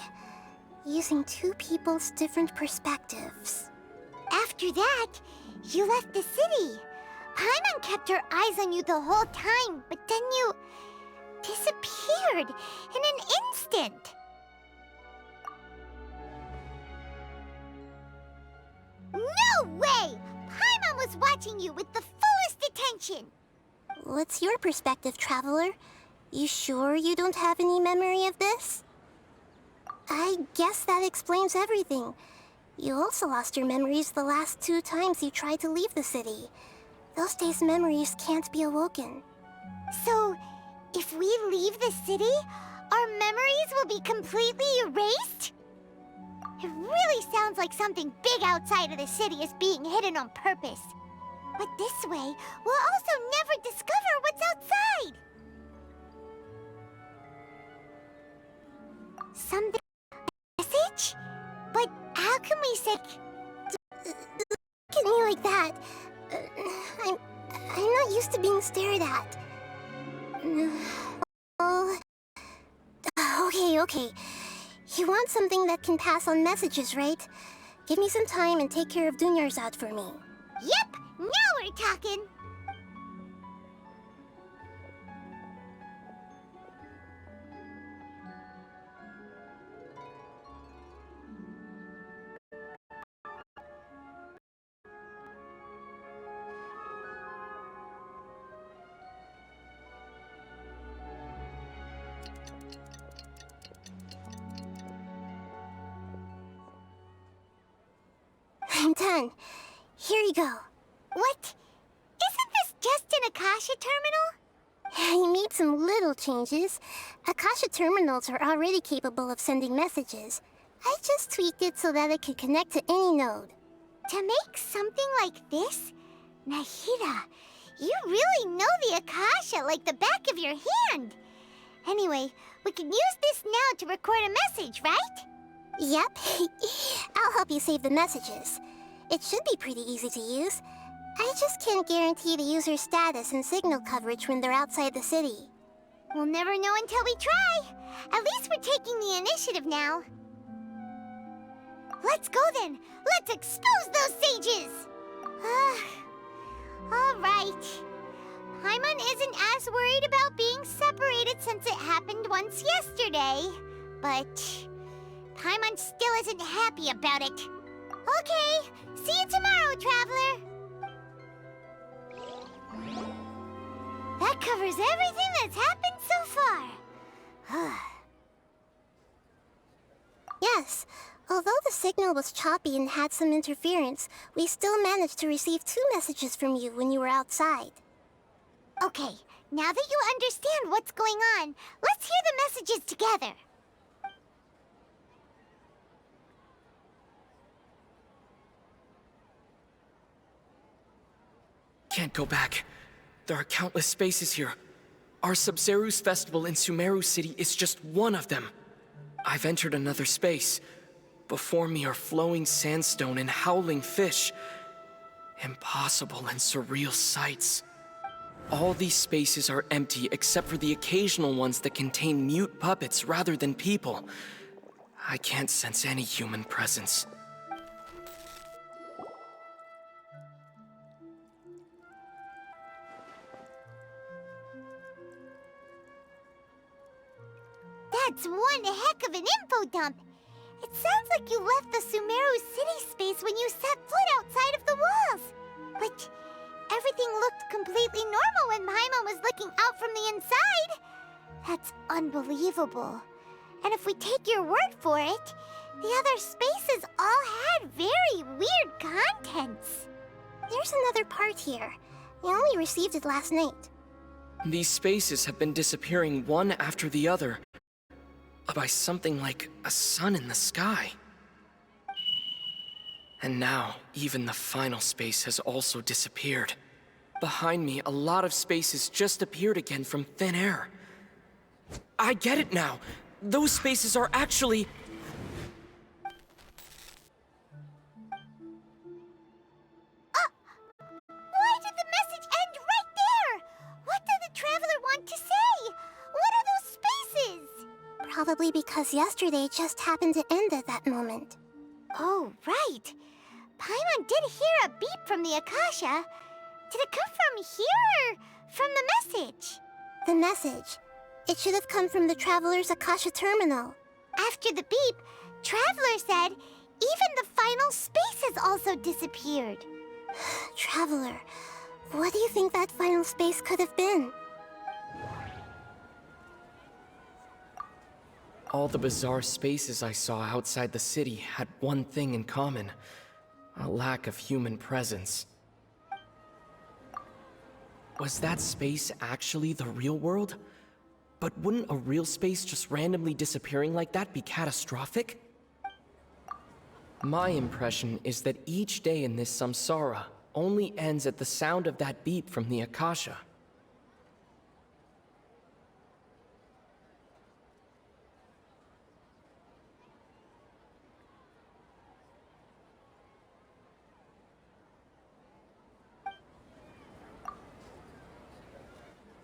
Using two people's different perspectives. After that, you left the city. Paimon kept her eyes on you the whole time, but then you disappeared in an instant. No way! Paimon was watching you with the fullest attention. What's your perspective, Traveler? You sure you don't have any memory of this? I guess that explains everything. You also lost your memories the last 2 times you tried to leave the city. Those days' memories can't be awoken. So, if we leave the city, our memories will be completely erased? It really sounds like something big outside of the city is being hidden on purpose. But this way, we'll also never discover what's outside. Something... message? But how can we say... Look at me like that. I'm not used to being stared at. Oh... Okay. You want something that can pass on messages, right? Give me some time and take care of Dunyarzad for me. Yep! Now we're talking! I'm done. Here you go. What? Isn't this just an Akasha terminal? You made some little changes. Akasha terminals are already capable of sending messages. I just tweaked it so that it could connect to any node. To make something like this? Nahida, you really know the Akasha like the back of your hand. Anyway, we can use this now to record a message, right? Yep. I'll help you save the messages. It should be pretty easy to use. I just can't guarantee the user's status and signal coverage when they're outside the city. We'll never know until we try. At least we're taking the initiative now. Let's go then. Let's expose those sages. All right. Paimon isn't as worried about being separated since it happened once yesterday. But Paimon still isn't happy about it. Okay, see you tomorrow, Traveler. That covers everything that's happened so far. Yes, although the signal was choppy and had some interference, we still managed to receive 2 messages from you when you were outside. Okay, now that you understand what's going on, let's hear the messages together. Can't go back. There are countless spaces here. Our Sub-Zeru's festival in Sumeru City is just one of them. I've entered another space. Before me are flowing sandstone and howling fish. Impossible and surreal sights. All these spaces are empty except for the occasional ones that contain mute puppets rather than people. I can't sense any human presence. That's one heck of an info dump. It sounds like you left the Sumeru city space when you set foot outside of the walls. But everything looked completely normal when Paimon was looking out from the inside. That's unbelievable. And if we take your word for it, the other spaces all had very weird contents. There's another part here. I only received it last night. These spaces have been disappearing one after the other, by something like a sun in the sky. And now, even the final space has also disappeared. Behind me, a lot of spaces just appeared again from thin air. I get it now! those spaces are actually... Why did the message end right there? What did the traveler want to say? What are those spaces? Probably because yesterday just happened to end at that moment. Oh, right. Paimon did hear a beep from the Akasha. Did it come from here or from the message? The message. It should have come from the Traveler's Akasha terminal. After the beep, Traveler said even the final spaces also disappeared. Traveler, what do you think that final space could have been? All the bizarre spaces I saw outside the city had one thing in common. A lack of human presence. Was that space actually the real world? But wouldn't a real space just randomly disappearing like that be catastrophic? My impression is that each day in this samsara only ends at the sound of that beep from the Akasha.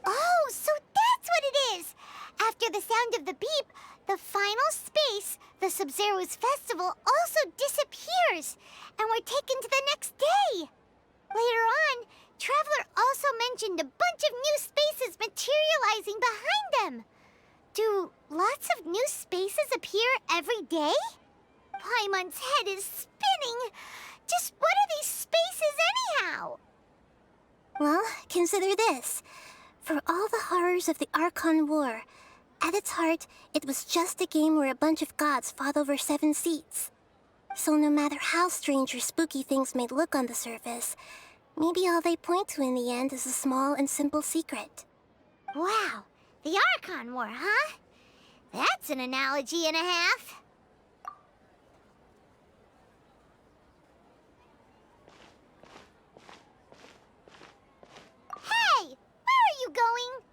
Oh, so that's what it is! After the sound of the beep, the final space, the Sub-Zero's festival, also disappears, and we're taken to the next day. Later on, Traveler also mentioned a bunch of new spaces materializing behind them. Do lots of new spaces appear every day? Paimon's head is spinning. Just what are these spaces anyhow? Well, consider this. For all the horrors of the Archon War, at its heart, it was just a game where a bunch of gods fought over 7 seats. So no matter how strange or spooky things may look on the surface, maybe all they point to in the end is a small and simple secret. Wow, the Archon War, huh? That's an analogy and a half. Hey, where are you going?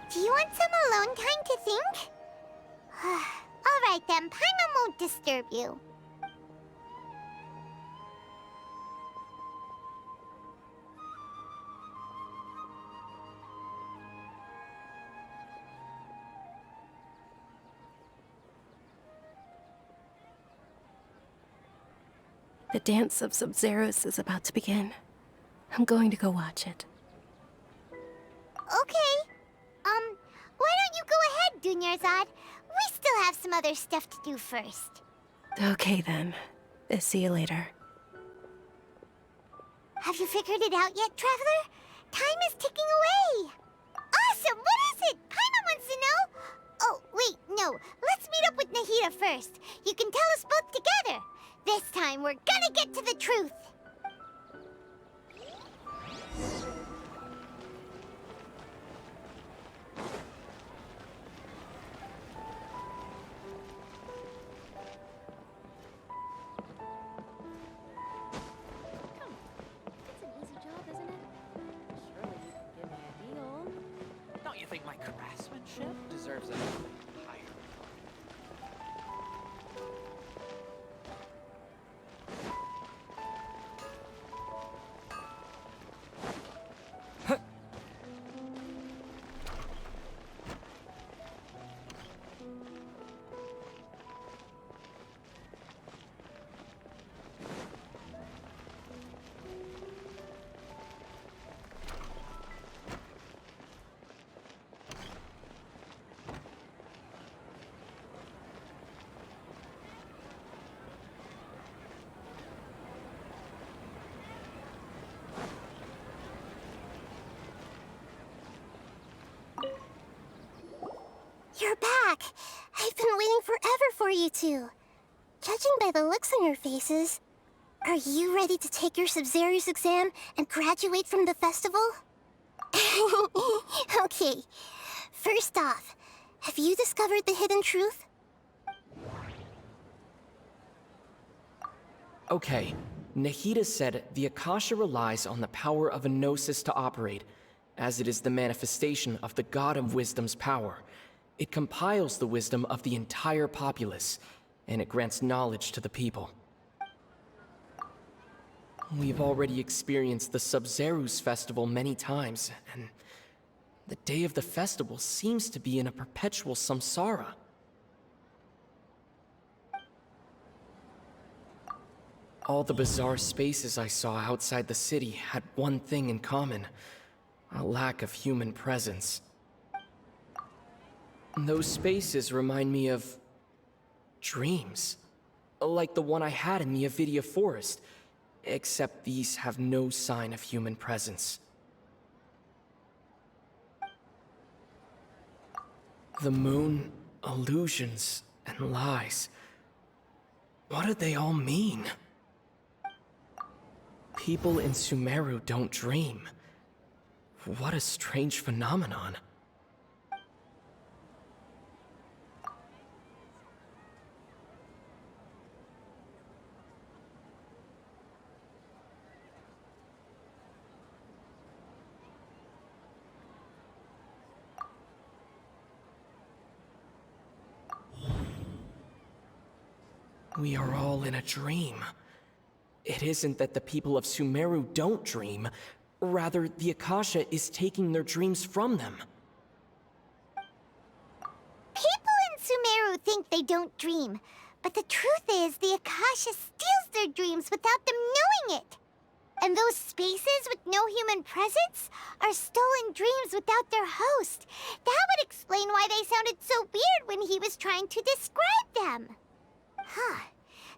Do you want some alone time to think? All right then, Paimon won't disturb you. The dance of Sub-Zeros is about to begin. I'm going to go watch it. Okay. Why don't you go ahead, Dunyarzad? We still have some other stuff to do first. Okay then. See you later. Have you figured it out yet, Traveler? Time is ticking away. Awesome! What is it? Paimon wants to know. Oh, wait, no. Let's meet up with Nahida first. You can tell us both together. This time, we're gonna get to the truth. Don't you think my craftsmanship deserves a higher? you two. Judging by the looks on your faces, are you ready to take your Sub-Zero's exam and graduate from the festival? Okay, first off, have you discovered the hidden truth? Okay, Nahida said the Akasha relies on the power of a gnosis to operate, as it is the manifestation of the God of Wisdom's power. It compiles the wisdom of the entire populace, and it grants knowledge to the people. We've already experienced the Sub-Zero's festival many times, and the day of the festival seems to be in a perpetual samsara. All the bizarre spaces I saw outside the city had one thing in common: a lack of human presence. Those spaces remind me of dreams, like the one I had in the Avidia Forest, except these have no sign of human presence. The moon, illusions, and lies. What do they all mean? People in Sumeru don't dream. What a strange phenomenon. We are all in a dream. It isn't that the people of Sumeru don't dream. Rather, the Akasha is taking their dreams from them. People in Sumeru think they don't dream, but the truth is the Akasha steals their dreams without them knowing it. And those spaces with no human presence are stolen dreams without their host. That would explain why they sounded so weird when he was trying to describe them. Huh.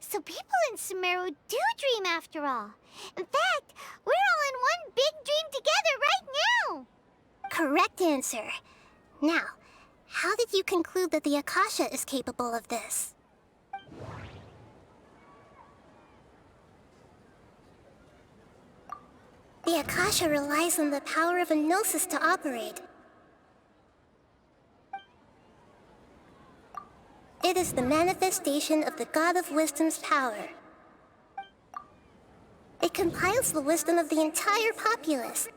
So people in Sumeru do dream after all. In fact, we're all in one big dream together right now. Correct answer. Now, how did you conclude that the Akasha is capable of this? The Akasha relies on the power of a gnosis to operate. It is the manifestation of the God of Wisdom's power. It compiles the wisdom of the entire populace,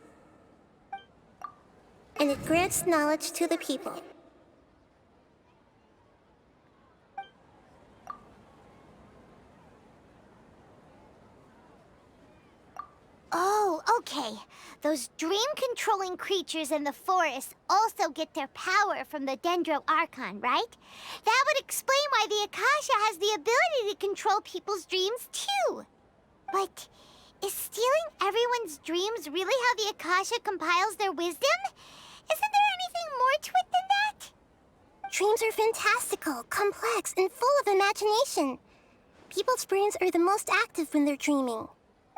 and it grants knowledge to the people. Oh, okay. Those dream-controlling creatures in the forest also get their power from the Dendro Archon, right? That would explain why the Akasha has the ability to control people's dreams, too. But is stealing everyone's dreams really how the Akasha compiles their wisdom? Isn't there anything more to it than that? Dreams are fantastical, complex, and full of imagination. People's brains are the most active when they're dreaming.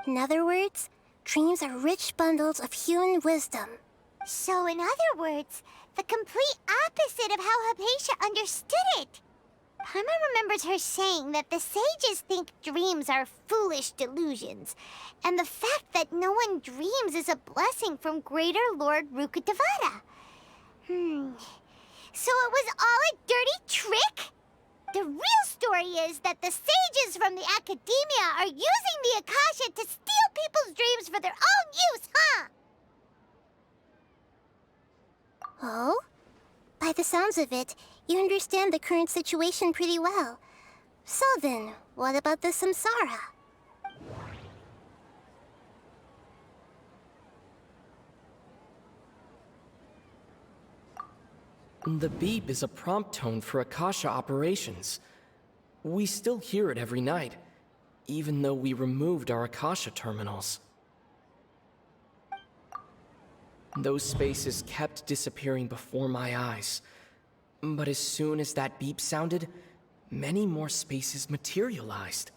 In other words, dreams are rich bundles of human wisdom. So in other words, the complete opposite of how Hypatia understood it. Paimon remembers her saying that the sages think dreams are foolish delusions, and the fact that no one dreams is a blessing from Greater Lord Rukkhadevata. So it was all a dirty trick? The real story is that the sages from the academia are using the Akasha to steal people's dreams for their own use, huh? Oh? By the sounds of it, you understand the current situation pretty well. So then, what about the samsara? The beep is a prompt tone for Akasha operations. We still hear it every night, even though we removed our Akasha terminals. Those spaces kept disappearing before my eyes. But as soon as that beep sounded, many more spaces materialized.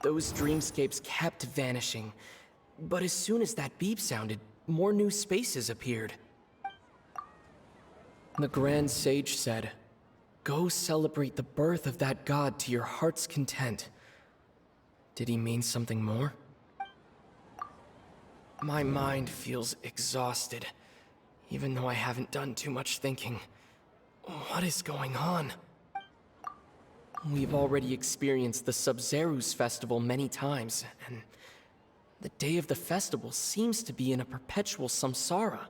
Those dreamscapes kept vanishing, but as soon as that beep sounded, more new spaces appeared. The Grand Sage said, Go celebrate the birth of that god to your heart's content. Did he mean something more? My mind feels exhausted, even though I haven't done too much thinking. What is going on? We've already experienced the Sub-Zeru's festival many times, and the day of the festival seems to be in a perpetual samsara.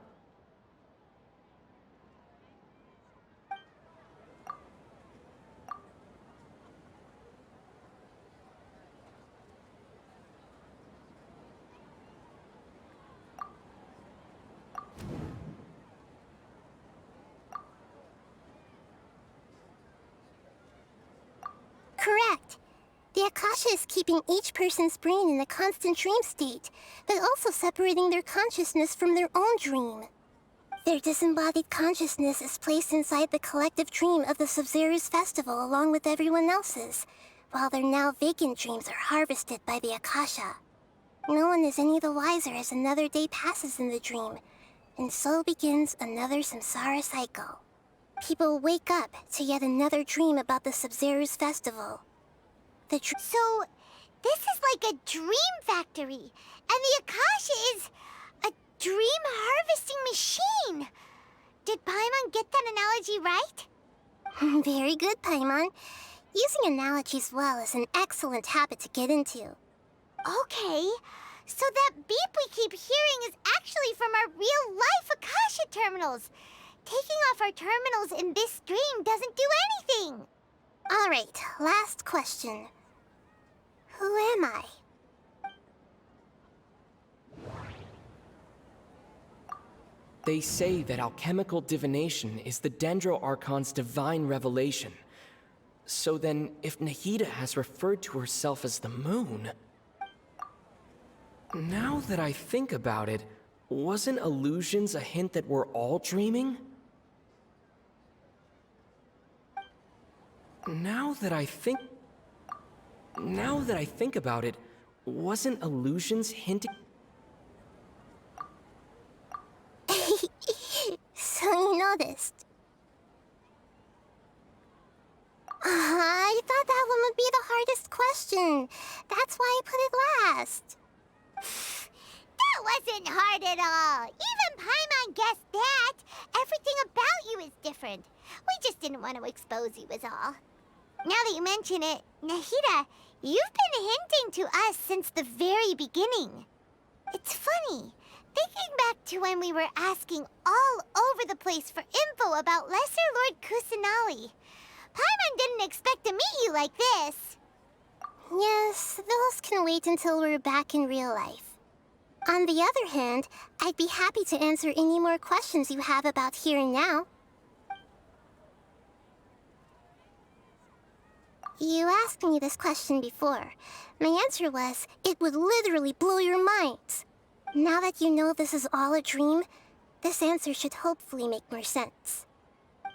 Correct. The Akasha is keeping each person's brain in a constant dream state, but also separating their consciousness from their own dream. Their disembodied consciousness is placed inside the collective dream of the Sub-Zeru's festival along with everyone else's, while their now vacant dreams are harvested by the Akasha. No one is any the wiser as another day passes in the dream, and so begins another samsara cycle. People wake up to yet another dream about the Sub-Zeru's festival. So, this is like a dream factory, and the Akasha is a dream harvesting machine. Did Paimon get that analogy right? Very good, Paimon. Using analogies well is an excellent habit to get into. Okay, so that beep we keep hearing is actually from our real-life Akasha terminals. Taking off our terminals in this dream doesn't do anything. All right, last question. Who am I? They say that alchemical divination is the Dendro Archon's divine revelation. So then, if Nahida has referred to herself as the moon... Now that I think about it, wasn't illusions a hint that we're all dreaming? Now that I think about it, wasn't illusions hinting... So you noticed. I thought that one would be the hardest question. That's why I put it last. That wasn't hard at all. Even Paimon guessed that. Everything about you is different. We just didn't want to expose you is all. Now that you mention it, Nahida, you've been hinting to us since the very beginning. It's funny, thinking back to when we were asking all over the place for info about Lesser Lord Kusanali. Paimon didn't expect to meet you like this. Yes, those can wait until we're back in real life. On the other hand, I'd be happy to answer any more questions you have about here and now. You asked me this question before. My answer was, it would literally blow your minds. Now that you know this is all a dream, this answer should hopefully make more sense.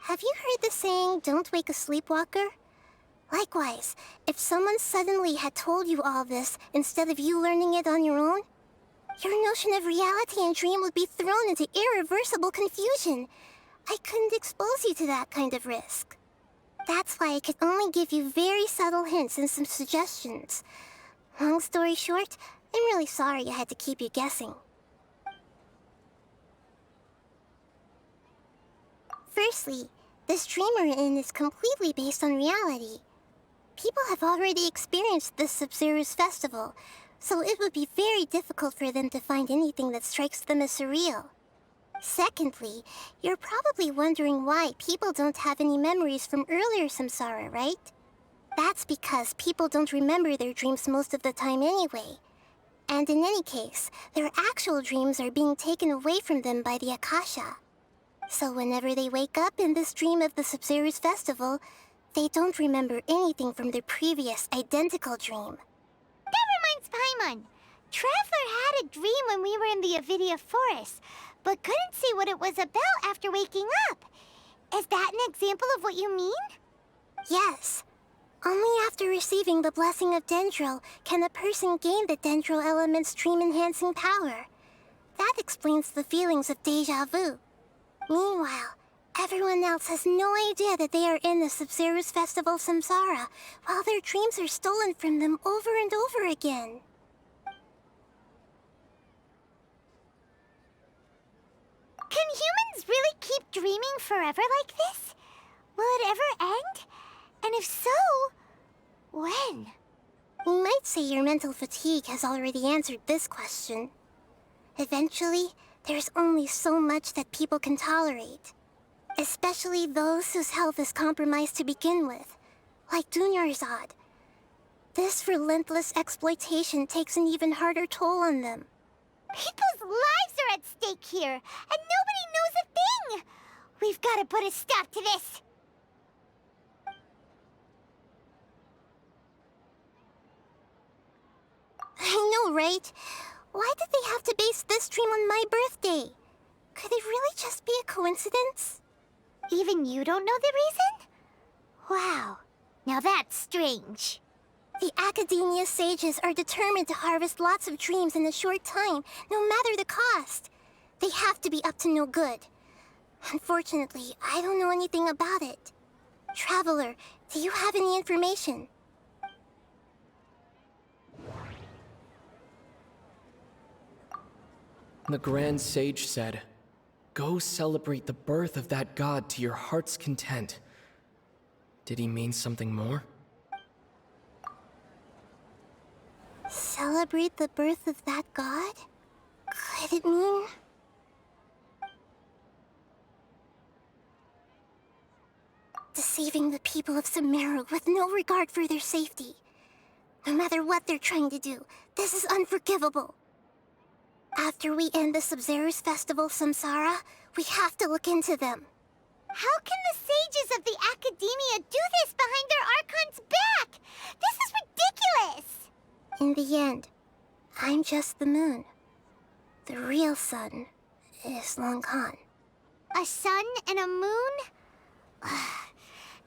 Have you heard the saying, don't wake a sleepwalker? Likewise, if someone suddenly had told you all this instead of you learning it on your own, your notion of reality and dream would be thrown into irreversible confusion. I couldn't expose you to that kind of risk. That's why I could only give you very subtle hints and some suggestions. Long story short, I'm really sorry I had to keep you guessing. Firstly, this dream we're in is completely based on reality. People have already experienced this Sub-Zeru's festival, so it would be very difficult for them to find anything that strikes them as surreal. Secondly, you're probably wondering why people don't have any memories from earlier samsara, right? That's because people don't remember their dreams most of the time anyway. And in any case, their actual dreams are being taken away from them by the Akasha. So whenever they wake up in this dream of the Sub-Zeru's festival, they don't remember anything from their previous identical dream. That reminds Paimon. Traveler had a dream when we were in the Avidia Forest, but couldn't see what it was about after waking up. Is that an example of what you mean? Yes. Only after receiving the blessing of Dendro can a person gain the Dendro element's dream-enhancing power. That explains the feelings of déjà vu. Meanwhile, Everyone else has no idea that they are in the Sub-Zero's Festival Samsara, while their dreams are stolen from them over and over again. Can humans really keep dreaming forever like this? Will it ever end? And if so, when? You might say your mental fatigue has already answered this question. Eventually, there's only so much that people can tolerate. Especially those whose health is compromised to begin with, like Dunyarzad. This relentless exploitation takes an even harder toll on them. People's lives are at stake here, and nobody knows a thing! We've got to put a stop to this! I know, right? Why did they have to base this dream on my birthday? Could it really just be a coincidence? Even you don't know the reason? Wow, now that's strange. The Academia sages are determined to harvest lots of dreams in a short time, no matter the cost. They have to be up to no good. Unfortunately, I don't know anything about it. Traveler, do you have any information? The Grand Sage said, "Go celebrate the birth of that god to your heart's content." Did he mean something more? Celebrate the birth of that god? Could it mean... deceiving the people of Sumeru with no regard for their safety? No matter what they're trying to do, this is unforgivable. After we end the Sub-Zero's Festival Samsara, we have to look into them. How can the sages of the Academia do this behind their Archon's back? This is ridiculous! In the end, I'm just the moon. The real sun is long gone. A sun and a moon?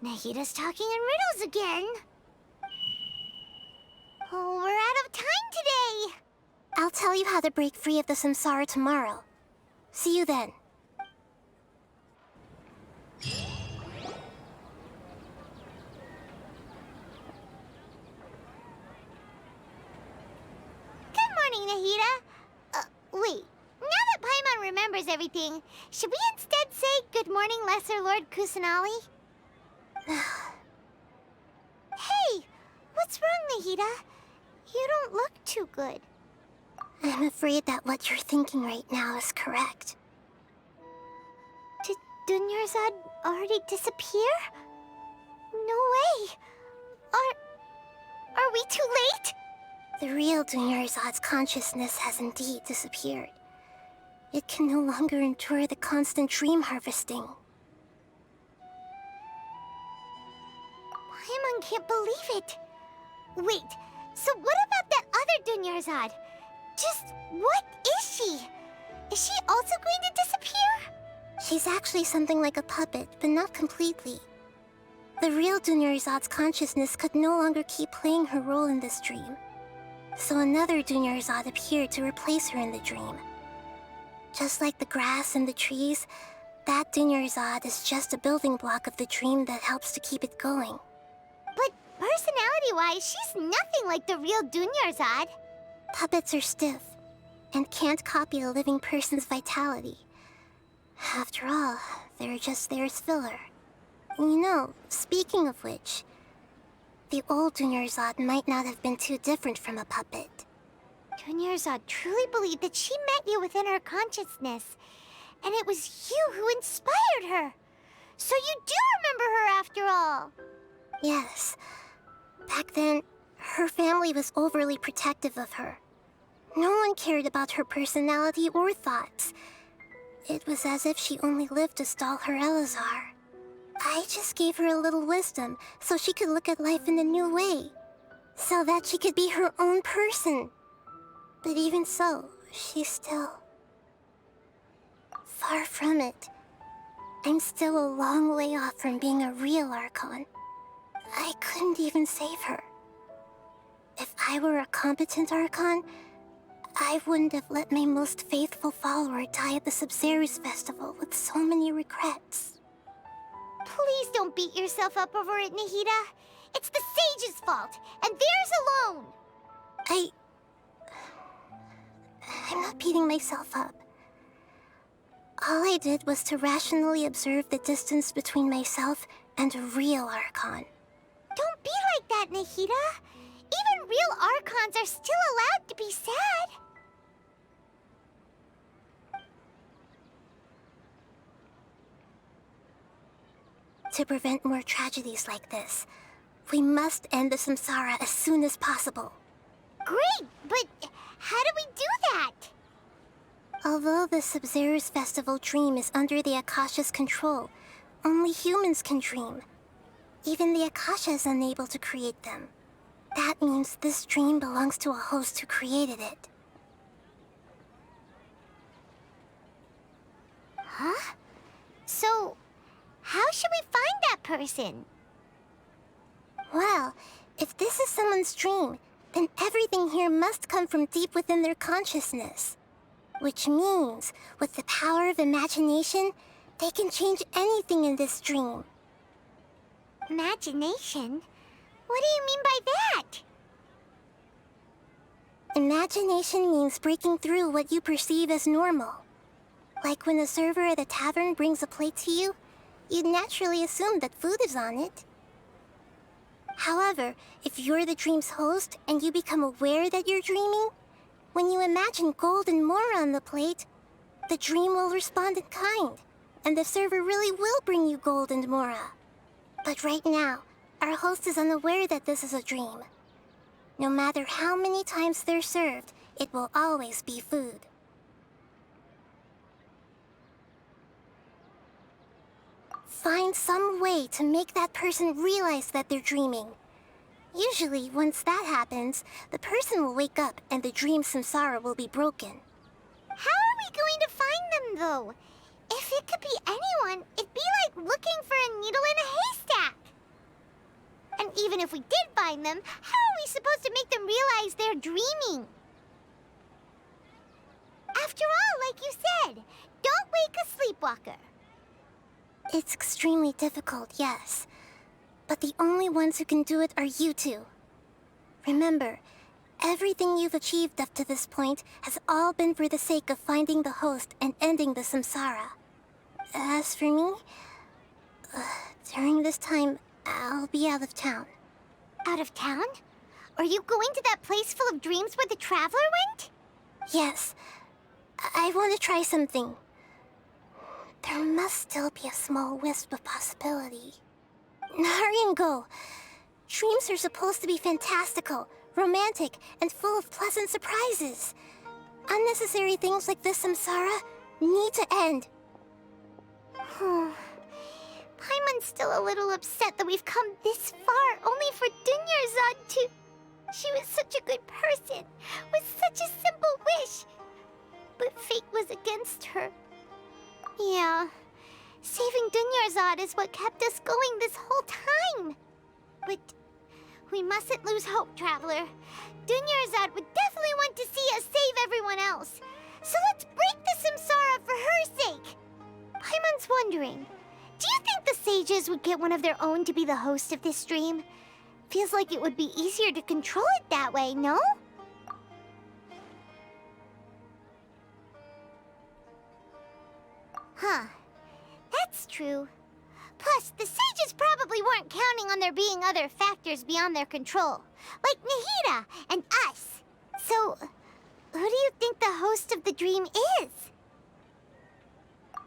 Nahida's talking in riddles again. Oh, we're out of time today! I'll tell you how to break free of the samsara tomorrow. See you then. Good morning, Nahida. Wait. Now that Paimon remembers everything, should we instead say good morning, Lesser Lord Kusanali? Hey! What's wrong, Nahida? You don't look too good. I'm afraid that what you're thinking right now is correct. Did Dunyarzad already disappear? No way! Are we too late? The real Dunyarzad's consciousness has indeed disappeared. It can no longer endure the constant dream harvesting. Paimon can't believe it. Wait, so what about that other Dunyarzad? Just what is she? Is she also going to disappear? She's actually something like a puppet, but not completely. The real Dunyarzad's consciousness could no longer keep playing her role in this dream. So another Dunyarzad appeared to replace her in the dream. Just like the grass and the trees, that Dunyarzad is just a building block of the dream that helps to keep it going. But personality-wise, she's nothing like the real Dunyarzad. Puppets are stiff, and can't copy a living person's vitality. After all, they're just there as filler. You know, speaking of which, the old Dunyarzad might not have been too different from a puppet. Dunyarzad truly believed that she met you within her consciousness, and it was you who inspired her. So you do remember her after all. Yes. Back then, her family was overly protective of her. No one cared about her personality or thoughts. It was as if she only lived to stall her Elazar. I just gave her a little wisdom so she could look at life in a new way. So that she could be her own person. But even so, she's still... far from it. I'm still a long way off from being a real Archon. I couldn't even save her. If I were a competent Archon, I wouldn't have let my most faithful follower die at the Sub-Zero's festival with so many regrets. Please don't beat yourself up over it, Nahida. It's the sage's fault, and theirs alone. I'm not beating myself up. All I did was to rationally observe the distance between myself and a real Archon. Don't be like that, Nahida. Even real Archons are still allowed to be sad. To prevent more tragedies like this, we must end the samsara as soon as possible. Great, but how do we do that? Although the Sub-Zero's festival dream is under the Akasha's control, only humans can dream. Even the Akasha is unable to create them. That means this dream belongs to a host who created it. Huh? So, how should we find that person? Well, if this is someone's dream, then everything here must come from deep within their consciousness. Which means, with the power of imagination, they can change anything in this dream. Imagination? What do you mean by that? Imagination means breaking through what you perceive as normal. Like when the server at the tavern brings a plate to you, you'd naturally assume that food is on it. However, if you're the dream's host and you become aware that you're dreaming, when you imagine gold and more on the plate, the dream will respond in kind, and the server really will bring you gold and mora. But right now, our host is unaware that this is a dream. No matter how many times they're served, it will always be food. Find some way to make that person realize that they're dreaming. Usually, once that happens, the person will wake up and the dream samsara will be broken. How are we going to find them, though? If it could be anyone, it'd be like looking for a needle in a haystack. And even if we did find them, how are we supposed to make them realize they're dreaming? After all, like you said, don't wake a sleepwalker. It's extremely difficult, yes. But the only ones who can do it are you two. Remember, everything you've achieved up to this point has all been for the sake of finding the host and ending the samsara. As for me, during this time, I'll be out of town. Out of town? Are you going to that place full of dreams where the Traveler went? Yes. I want to try something. There must still be a small wisp of possibility. Hurry and go. Dreams are supposed to be fantastical, romantic, and full of pleasant surprises. Unnecessary things like this samsara need to end. Paimon's still a little upset that we've come this far only for Dunyarzad to... She was such a good person, with such a simple wish. But fate was against her. Yeah, saving Dunyarzad is what kept us going this whole time. But we mustn't lose hope, Traveler. Dunyarzad would definitely want to see us save everyone else. So let's break the samsara for her sake. Paimon's wondering, do you think the sages would get one of their own to be the host of this stream? Feels like it would be easier to control it that way, no? Huh. That's true. Plus, the sages probably weren't counting on there being other factors beyond their control, like Nahida and us. So, who do you think the host of the dream is?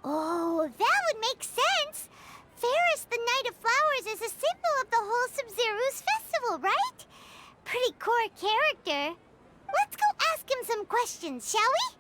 Oh, that would make sense. Ferris, the Knight of Flowers, is a symbol of the whole Sub-Zero's festival, right? Pretty core character. Let's go ask him some questions, shall we?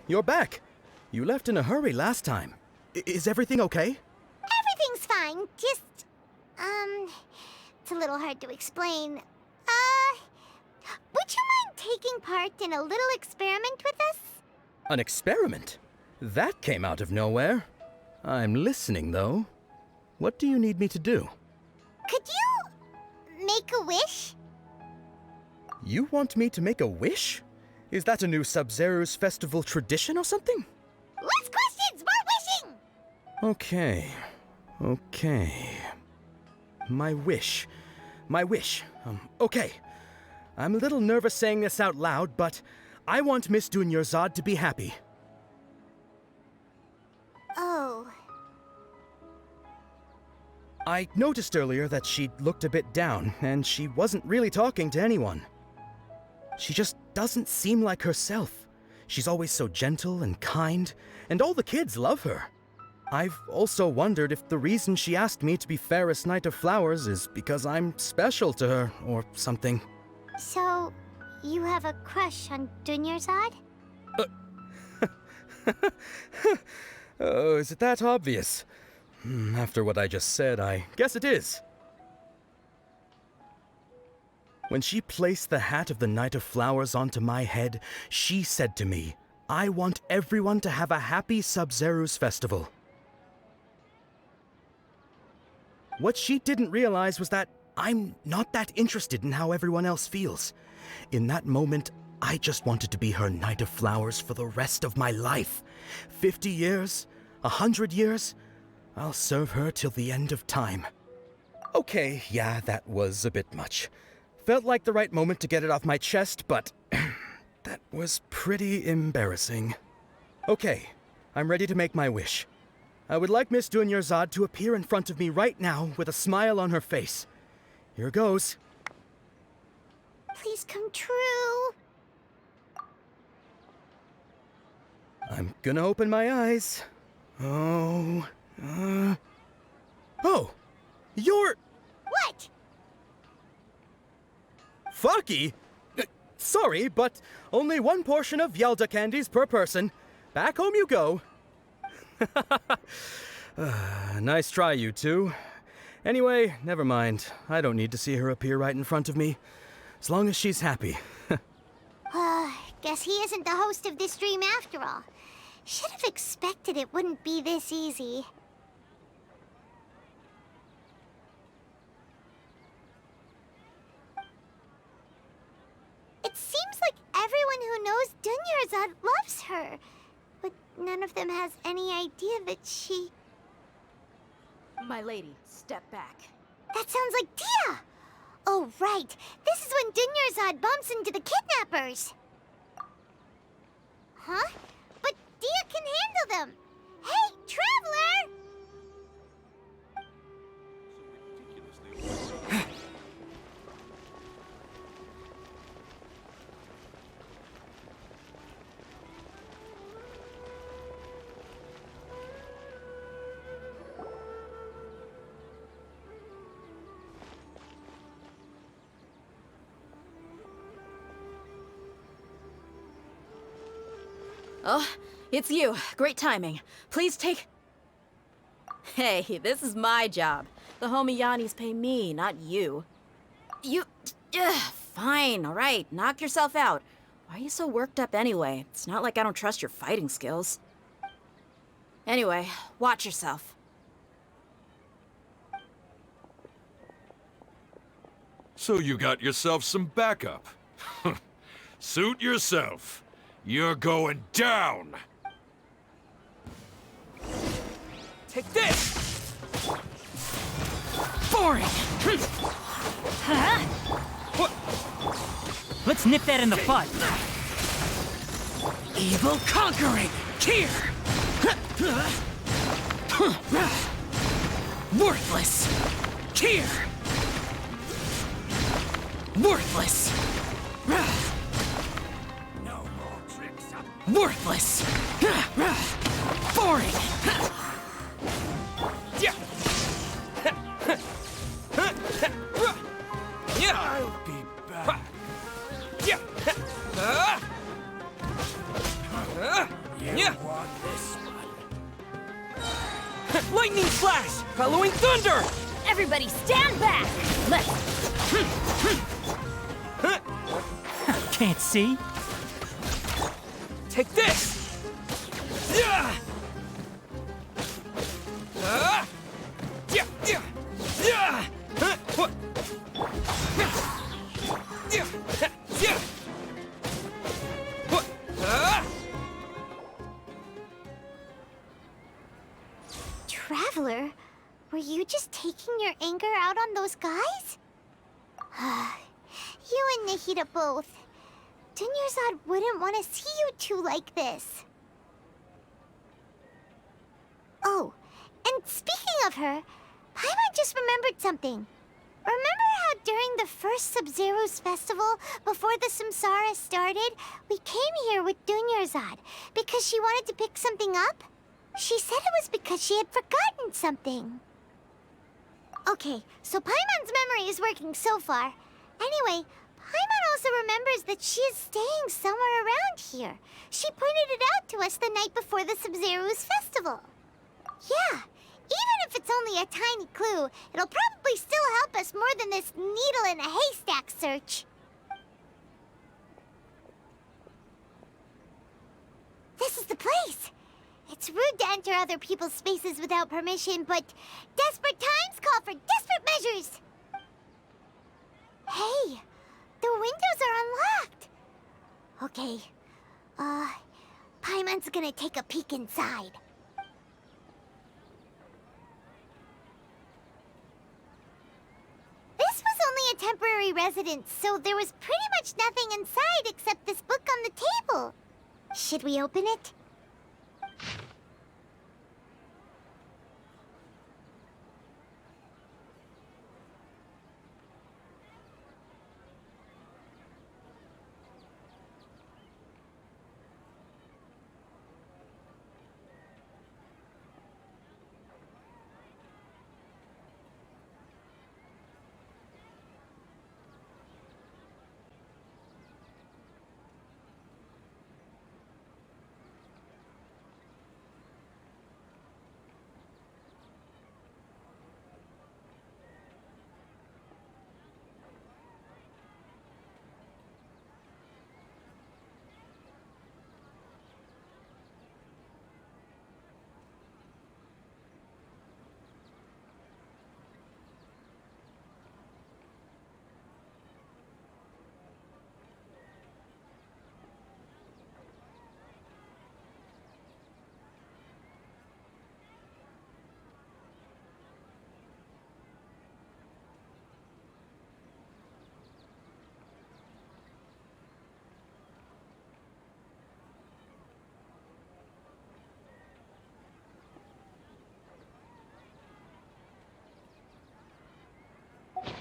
You're back. You left in a hurry last time. Is everything okay? Everything's fine, just, it's a little hard to explain. Would you mind taking part in a little experiment with us? An experiment? That came out of nowhere. I'm listening, though. What do you need me to do? Could you make a wish? You want me to make a wish? Is that a new Sub-Zero's festival tradition or something? Less questions, more wishing! Okay. My wish. Okay. I'm a little nervous saying this out loud, but I want Miss Dunyarzad to be happy. Oh. I noticed earlier that she looked a bit down, and she wasn't really talking to anyone. She just doesn't seem like herself. She's always so gentle and kind, and all the kids love her. I've also wondered if the reason she asked me to be Fairest Knight of Flowers is because I'm special to her, or something. So, you have a crush on Dunyarzad? Oh, is it that obvious? After what I just said, I guess it is. When she placed the hat of the Knight of Flowers onto my head, she said to me, I want everyone to have a happy Sub-Zero's festival. What she didn't realize was that I'm not that interested in how everyone else feels. In that moment, I just wanted to be her Knight of Flowers for the rest of my life. 50 years? 100 years? I'll serve her till the end of time. Okay, yeah, that was a bit much. Felt like the right moment to get it off my chest, but that was pretty embarrassing. Okay, I'm ready to make my wish. I would like Miss Dunyarzad to appear in front of me right now with a smile on her face. Here goes. Please come true. I'm gonna open my eyes. Oh, you're... What? Fucky? Sorry, but only one portion of Yalda candies per person. Back home you go. Nice try, you two. Anyway, never mind. I don't need to see her appear right in front of me. As long as she's happy. Guess he isn't the host of this dream after all. Should have expected it wouldn't be this easy. It seems like everyone who knows Dunyarzad loves her, but none of them has any idea that she... My lady, step back. That sounds like Dia! Oh, right. This is when Dunyarzad bumps into the kidnappers. Huh? But Dia can handle them. Hey, Traveler! Oh, it's you. Great timing. Please take... Hey, this is my job. The homie Yannis pay me, not you. You... fine, all right. Knock yourself out. Why are you so worked up anyway? It's not like I don't trust your fighting skills. Anyway, watch yourself. So you got yourself some backup. Suit yourself. You're going down! Take this! Boring! Huh? What? Let's nip that in the bud. Evil conquering! Here! Worthless! Here! Worthless! Worthless! Boring! I'll be back. Yeah. want this one. Lightning Slash! Halloween Thunder! Everybody stand back! Let's... Can't see? Take this! Yeah! Yeah! Yeah! Yeah! What? Yeah! Yeah! What? Traveler, were you just taking your anger out on those guys? You and Nahida both. Dunyarzad wouldn't want to see you two like this. Oh, and speaking of her, Paimon just remembered something. Remember how during the first Sub-Zero's festival, before the Samsara started, we came here with Dunyarzad because she wanted to pick something up? She said it was because she had forgotten something. Okay, so Paimon's memory is working so far. Anyway, Paimon also remembers that she is staying somewhere around here. She pointed it out to us the night before the Sub-Zero's festival. Yeah, even if it's only a tiny clue, it'll probably still help us more than this needle in a haystack search. This is the place. It's rude to enter other people's spaces without permission, but desperate times call for desperate measures. Hey, the windows are unlocked. Okay, Paimon's gonna take a peek inside. This was only a temporary residence, so there was pretty much nothing inside except this book on the table. Should we open it?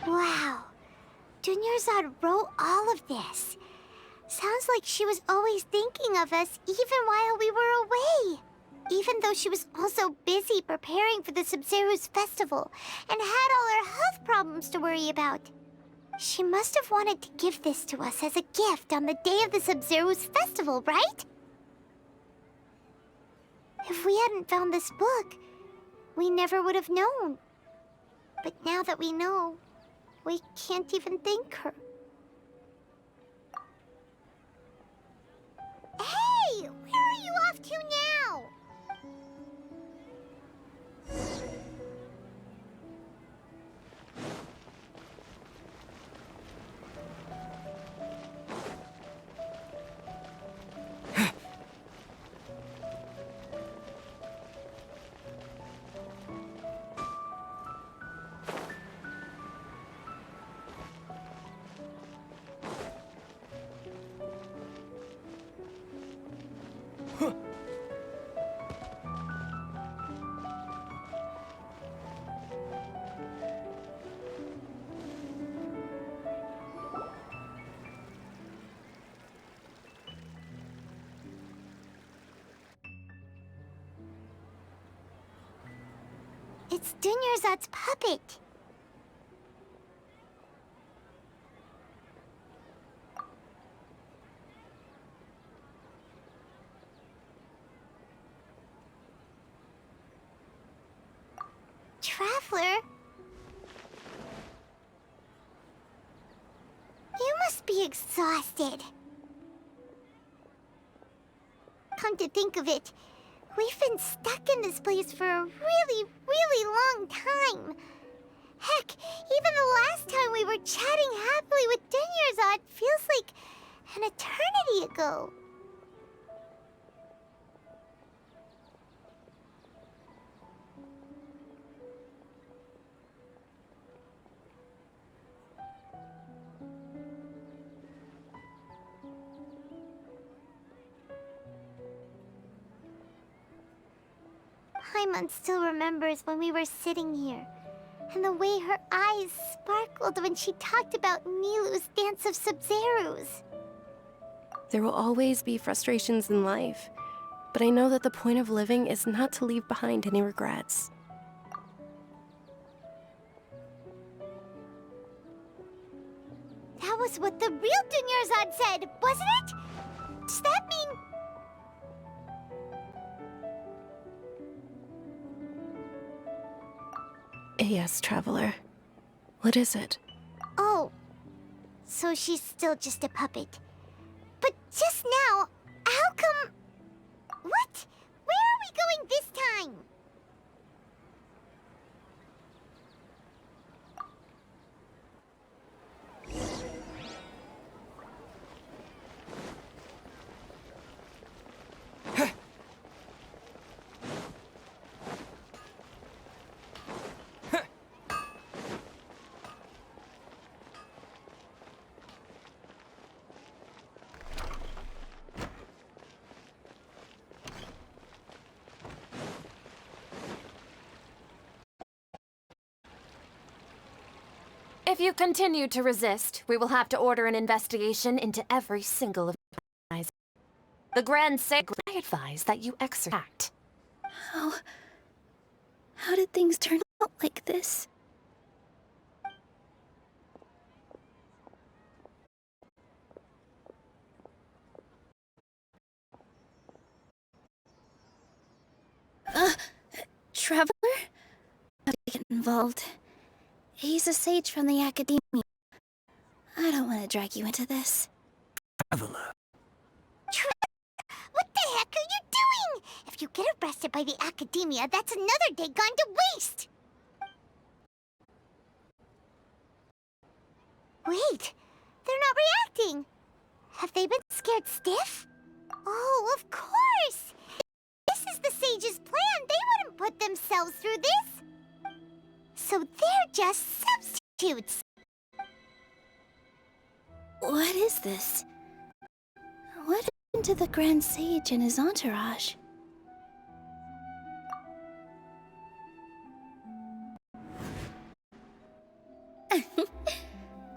Wow. Dunyarzad wrote all of this. Sounds like she was always thinking of us even while we were away. Even though she was also busy preparing for the Sub-Zero's festival and had all her health problems to worry about. She must have wanted to give this to us as a gift on the day of the Sub-Zero's festival, right? If we hadn't found this book, we never would have known. But now that we know, we can't even thank her. Hey! Where are you off to now? It's Dunyarzad's puppet. be exhausted. Come to think of it, we've been stuck in this place for a really, really long time. Heck, even the last time we were chatting happily with Dunyarzad feels like an eternity ago. Paimon still remembers when we were sitting here, and the way her eyes sparkled when she talked about Nilu's Dance of Sub-Zerus. There will always be frustrations in life, but I know that the point of living is not to leave behind any regrets. That was what the real Dunyarzad said, wasn't it? Does that mean... Yes, Traveler. What is it? Oh, so she's still just a puppet. But just now, how come... What? Where are we going this time? If you continue to resist, we will have to order an investigation into every single of your eyes. The Grand Sacred, I advise that you extract. How did things turn out like this? Traveler? How did he get involved? He's a sage from the Academia. I don't want to drag you into this. Traveler. What the heck are you doing? If you get arrested by the Academia, that's another day gone to waste! Wait, they're not reacting. Have they been scared stiff? Oh, of course! If this is the sage's plan, they wouldn't put themselves through this. So they're just substitutes. What is this? What happened to the Grand Sage and his entourage?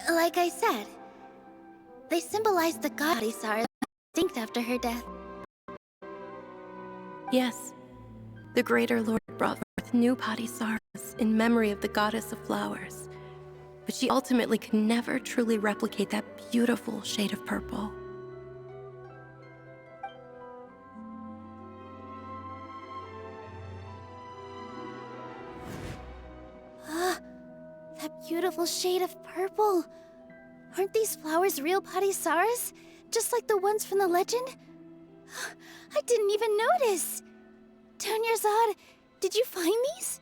Like I said, they symbolize the god Isara's instinct after her death. Yes. The Greater Lord brought forth new Padisaras in memory of the goddess of flowers, but she ultimately could never truly replicate that beautiful shade of purple. That beautiful shade of purple. Aren't these flowers real Padisaras? Just like the ones from the legend? I didn't even notice. Dunyarzad, did you find these?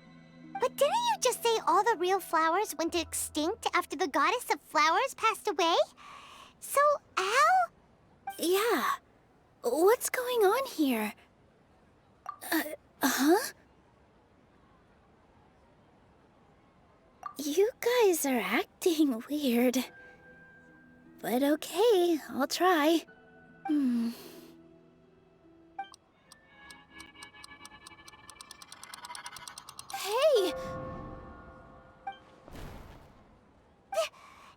But didn't you just say all the real flowers went extinct after the goddess of flowers passed away? So, how? Yeah. What's going on here? Huh? You guys are acting weird. But okay, I'll try. Hey!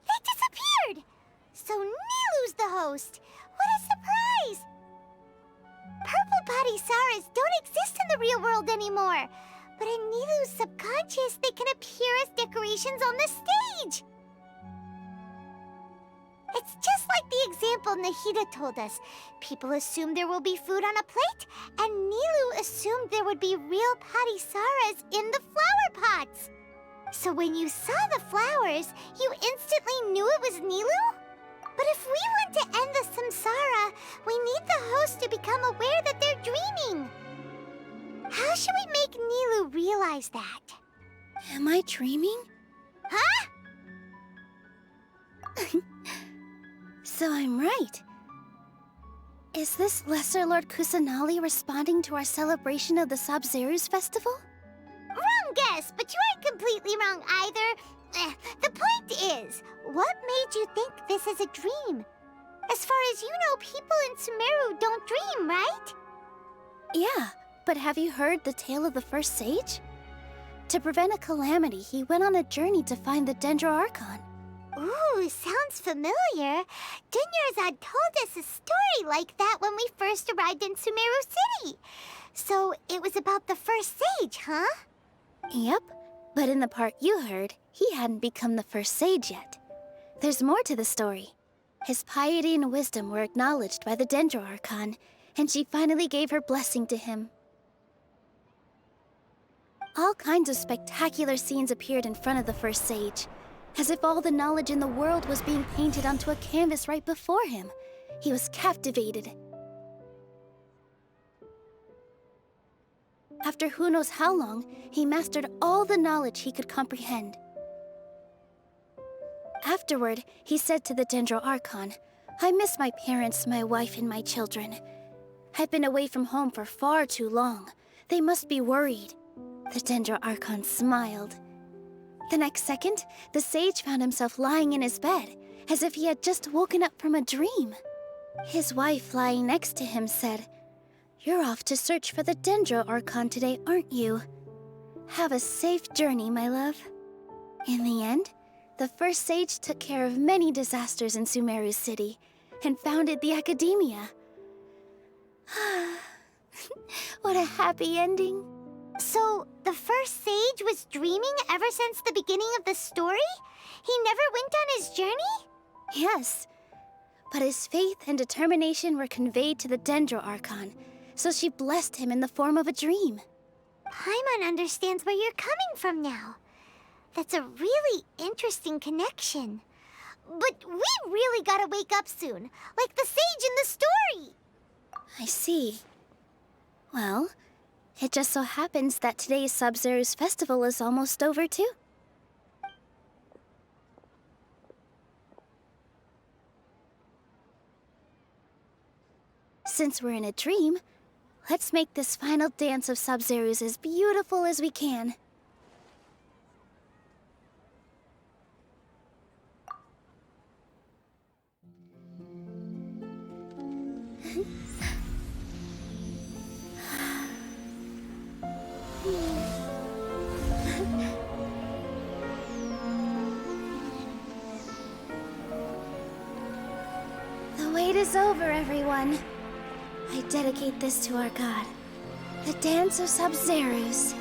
They disappeared! So Nilu's the host! What a surprise! Purple Padisaras don't exist in the real world anymore, but in Nilu's subconscious they can appear as decorations on the stage! It's just like the example Nahida told us. People assume there will be food on a plate, and Nilu assumed there would be real Padisaras in the flower pots. So when you saw the flowers, you instantly knew it was Nilu? But if we want to end the samsara, we need the host to become aware that they're dreaming. How should we make Nilu realize that? Am I dreaming? Huh? So I'm right. Is this Lesser Lord Kusanali responding to our celebration of the Sub-Zeru's festival? Wrong guess, but you aren't completely wrong either. The point is, what made you think this is a dream? As far as you know, people in Sumeru don't dream, right? Yeah, but have you heard the tale of the first sage? To prevent a calamity, he went on a journey to find the Dendro Archon. Ooh, sounds familiar. Dunyarzad told us a story like that when we first arrived in Sumeru City. So it was about the first sage, huh? Yep, but in the part you heard, he hadn't become the first sage yet. There's more to the story. His piety and wisdom were acknowledged by the Dendro Archon, and she finally gave her blessing to him. All kinds of spectacular scenes appeared in front of the first sage, as if all the knowledge in the world was being painted onto a canvas right before him. He was captivated. After who knows how long, he mastered all the knowledge he could comprehend. Afterward, he said to the Dendro Archon, "I miss my parents, my wife, and my children. I've been away from home for far too long. They must be worried." The Dendro Archon smiled. The next second, the sage found himself lying in his bed, as if he had just woken up from a dream. His wife, lying next to him, said, "You're off to search for the Dendro Archon today, aren't you? Have a safe journey, my love." In the end, the first sage took care of many disasters in Sumeru City, and founded the Academia. What a happy ending. So, the first sage was dreaming ever since the beginning of the story? He never went on his journey? Yes, but his faith and determination were conveyed to the Dendro Archon, so she blessed him in the form of a dream. Paimon understands where you're coming from now. That's a really interesting connection. But we really gotta wake up soon, like the sage in the story! I see. Well, it just so happens that today's Sub-Zeru's festival is almost over, too. Since we're in a dream, let's make this final dance of Sub-Zeru's as beautiful as we can. The wait is over, everyone. I dedicate this to our god, the Dance of Sub-Zerus.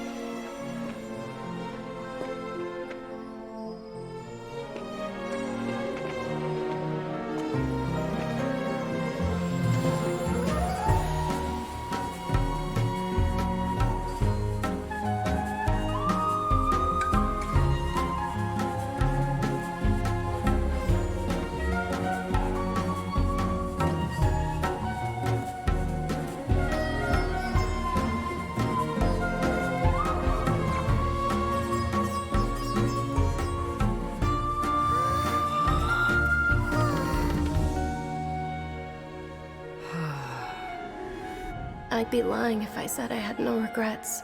I'd be lying if I said I had no regrets.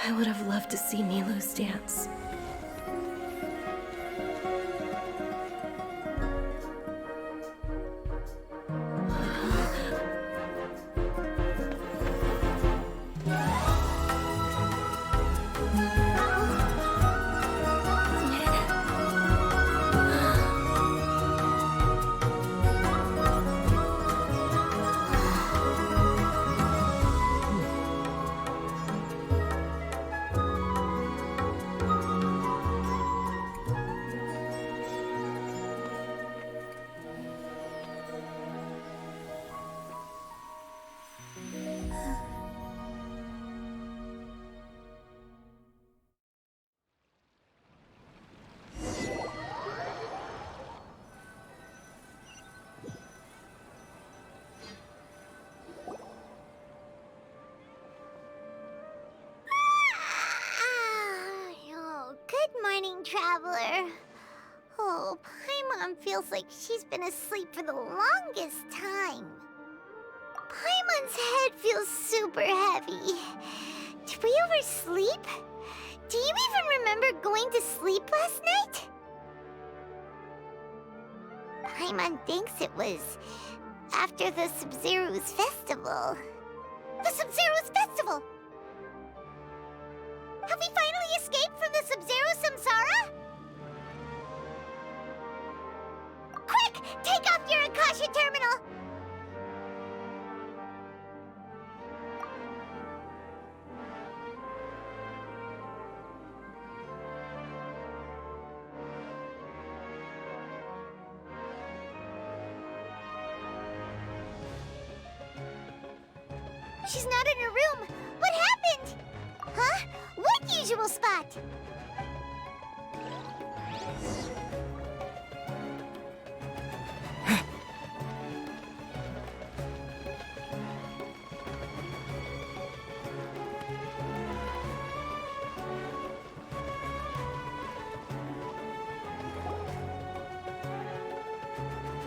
I would have loved to see Nilu's dance. Traveler. Oh, Paimon feels like she's been asleep for the longest time. Paimon's head feels super heavy. Did we oversleep? Do you even remember going to sleep last night? Paimon thinks it was after the Sub-Zero's festival. The Sub-Zero's festival! Have we finally escaped from the Sub-Zero Samsara? Quick! Take off your Akasha terminal! She's not in her room. What happened? Huh? What usual spot?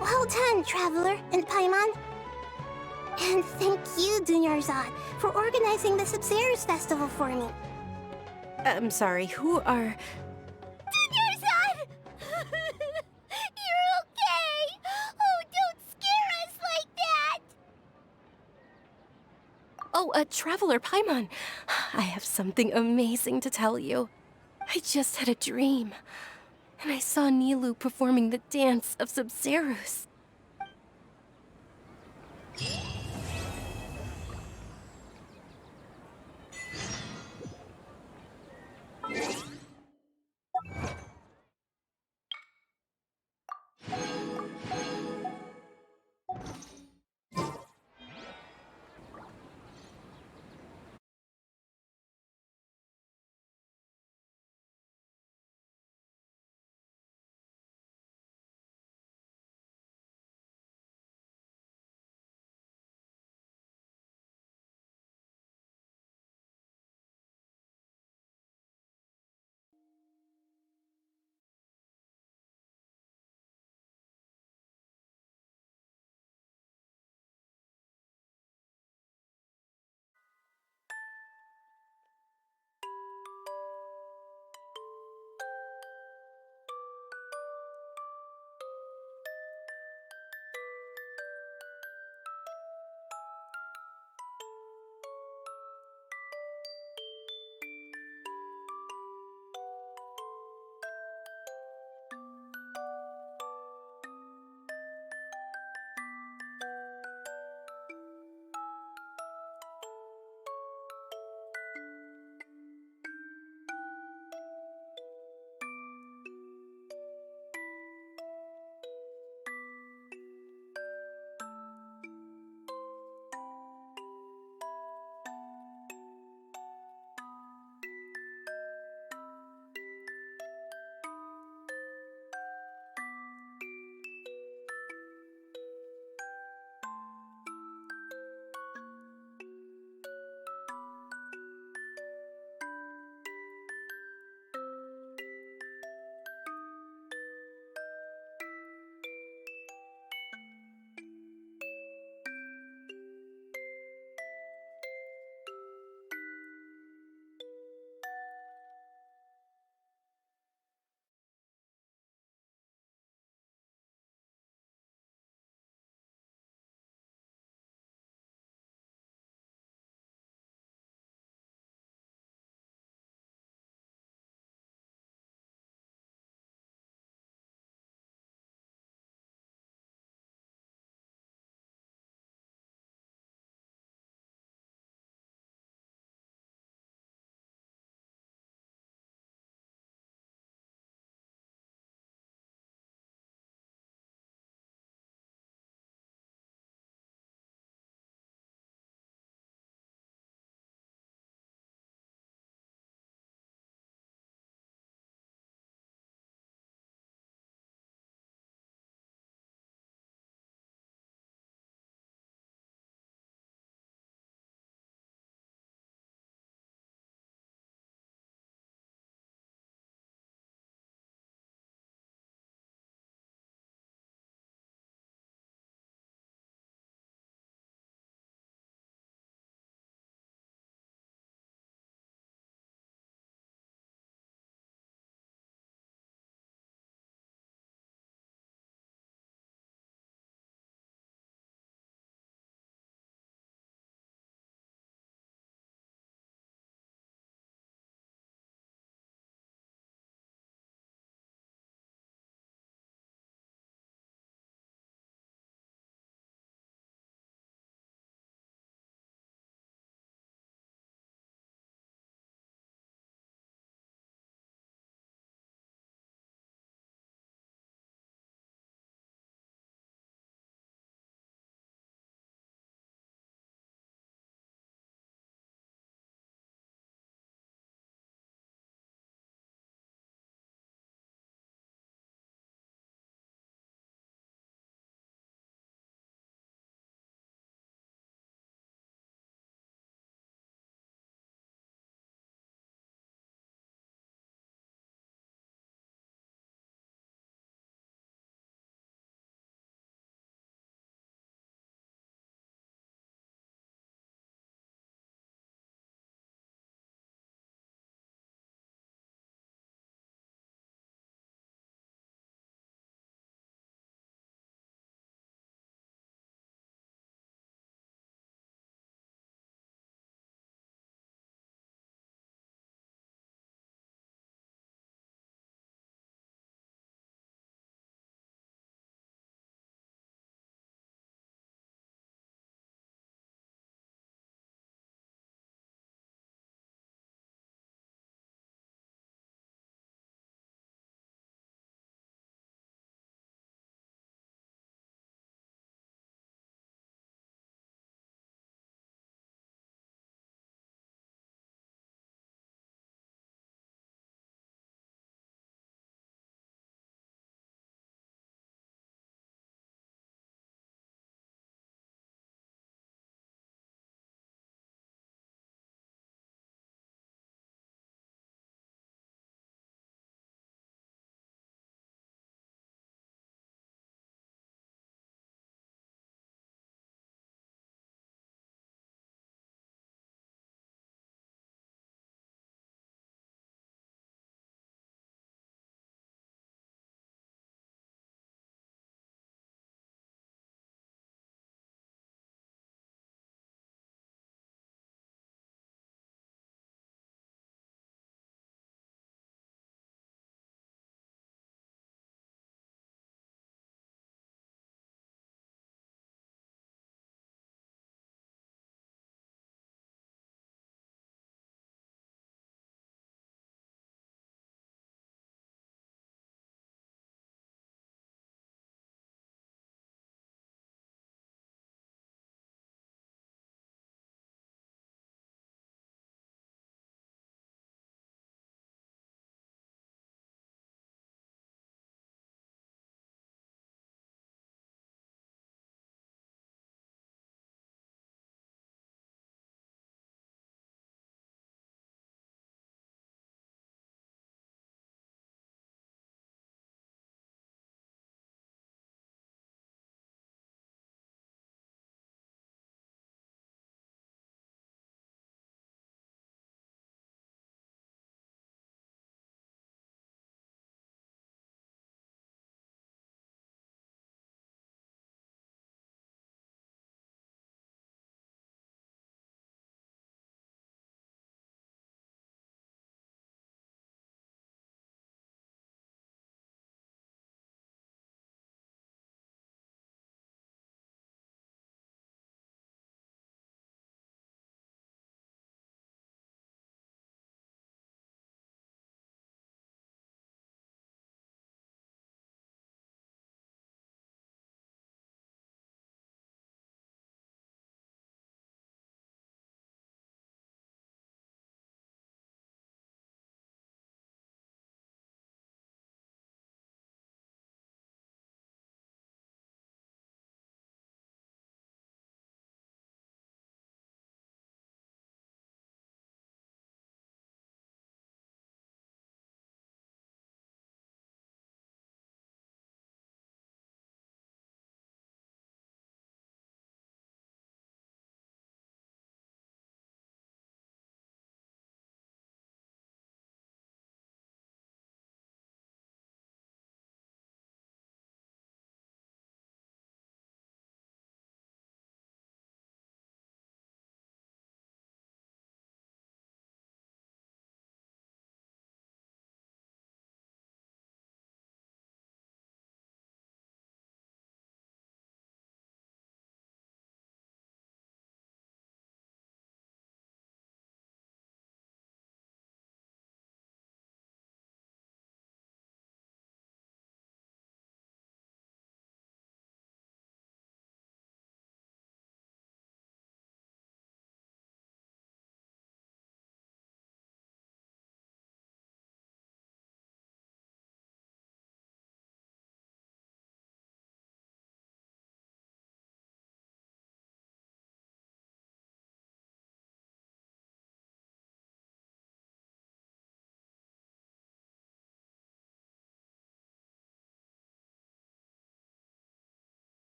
Well done, Traveler and Paimon. And thank you, Dunyarzad, for organizing the Sub-Zero's festival for me. I'm sorry, who are... Dunyarzad! You're okay! Oh, don't scare us like that! Oh, Traveler Paimon. I have something amazing to tell you. I just had a dream, and I saw Nilou performing the dance of Sub-Zero's.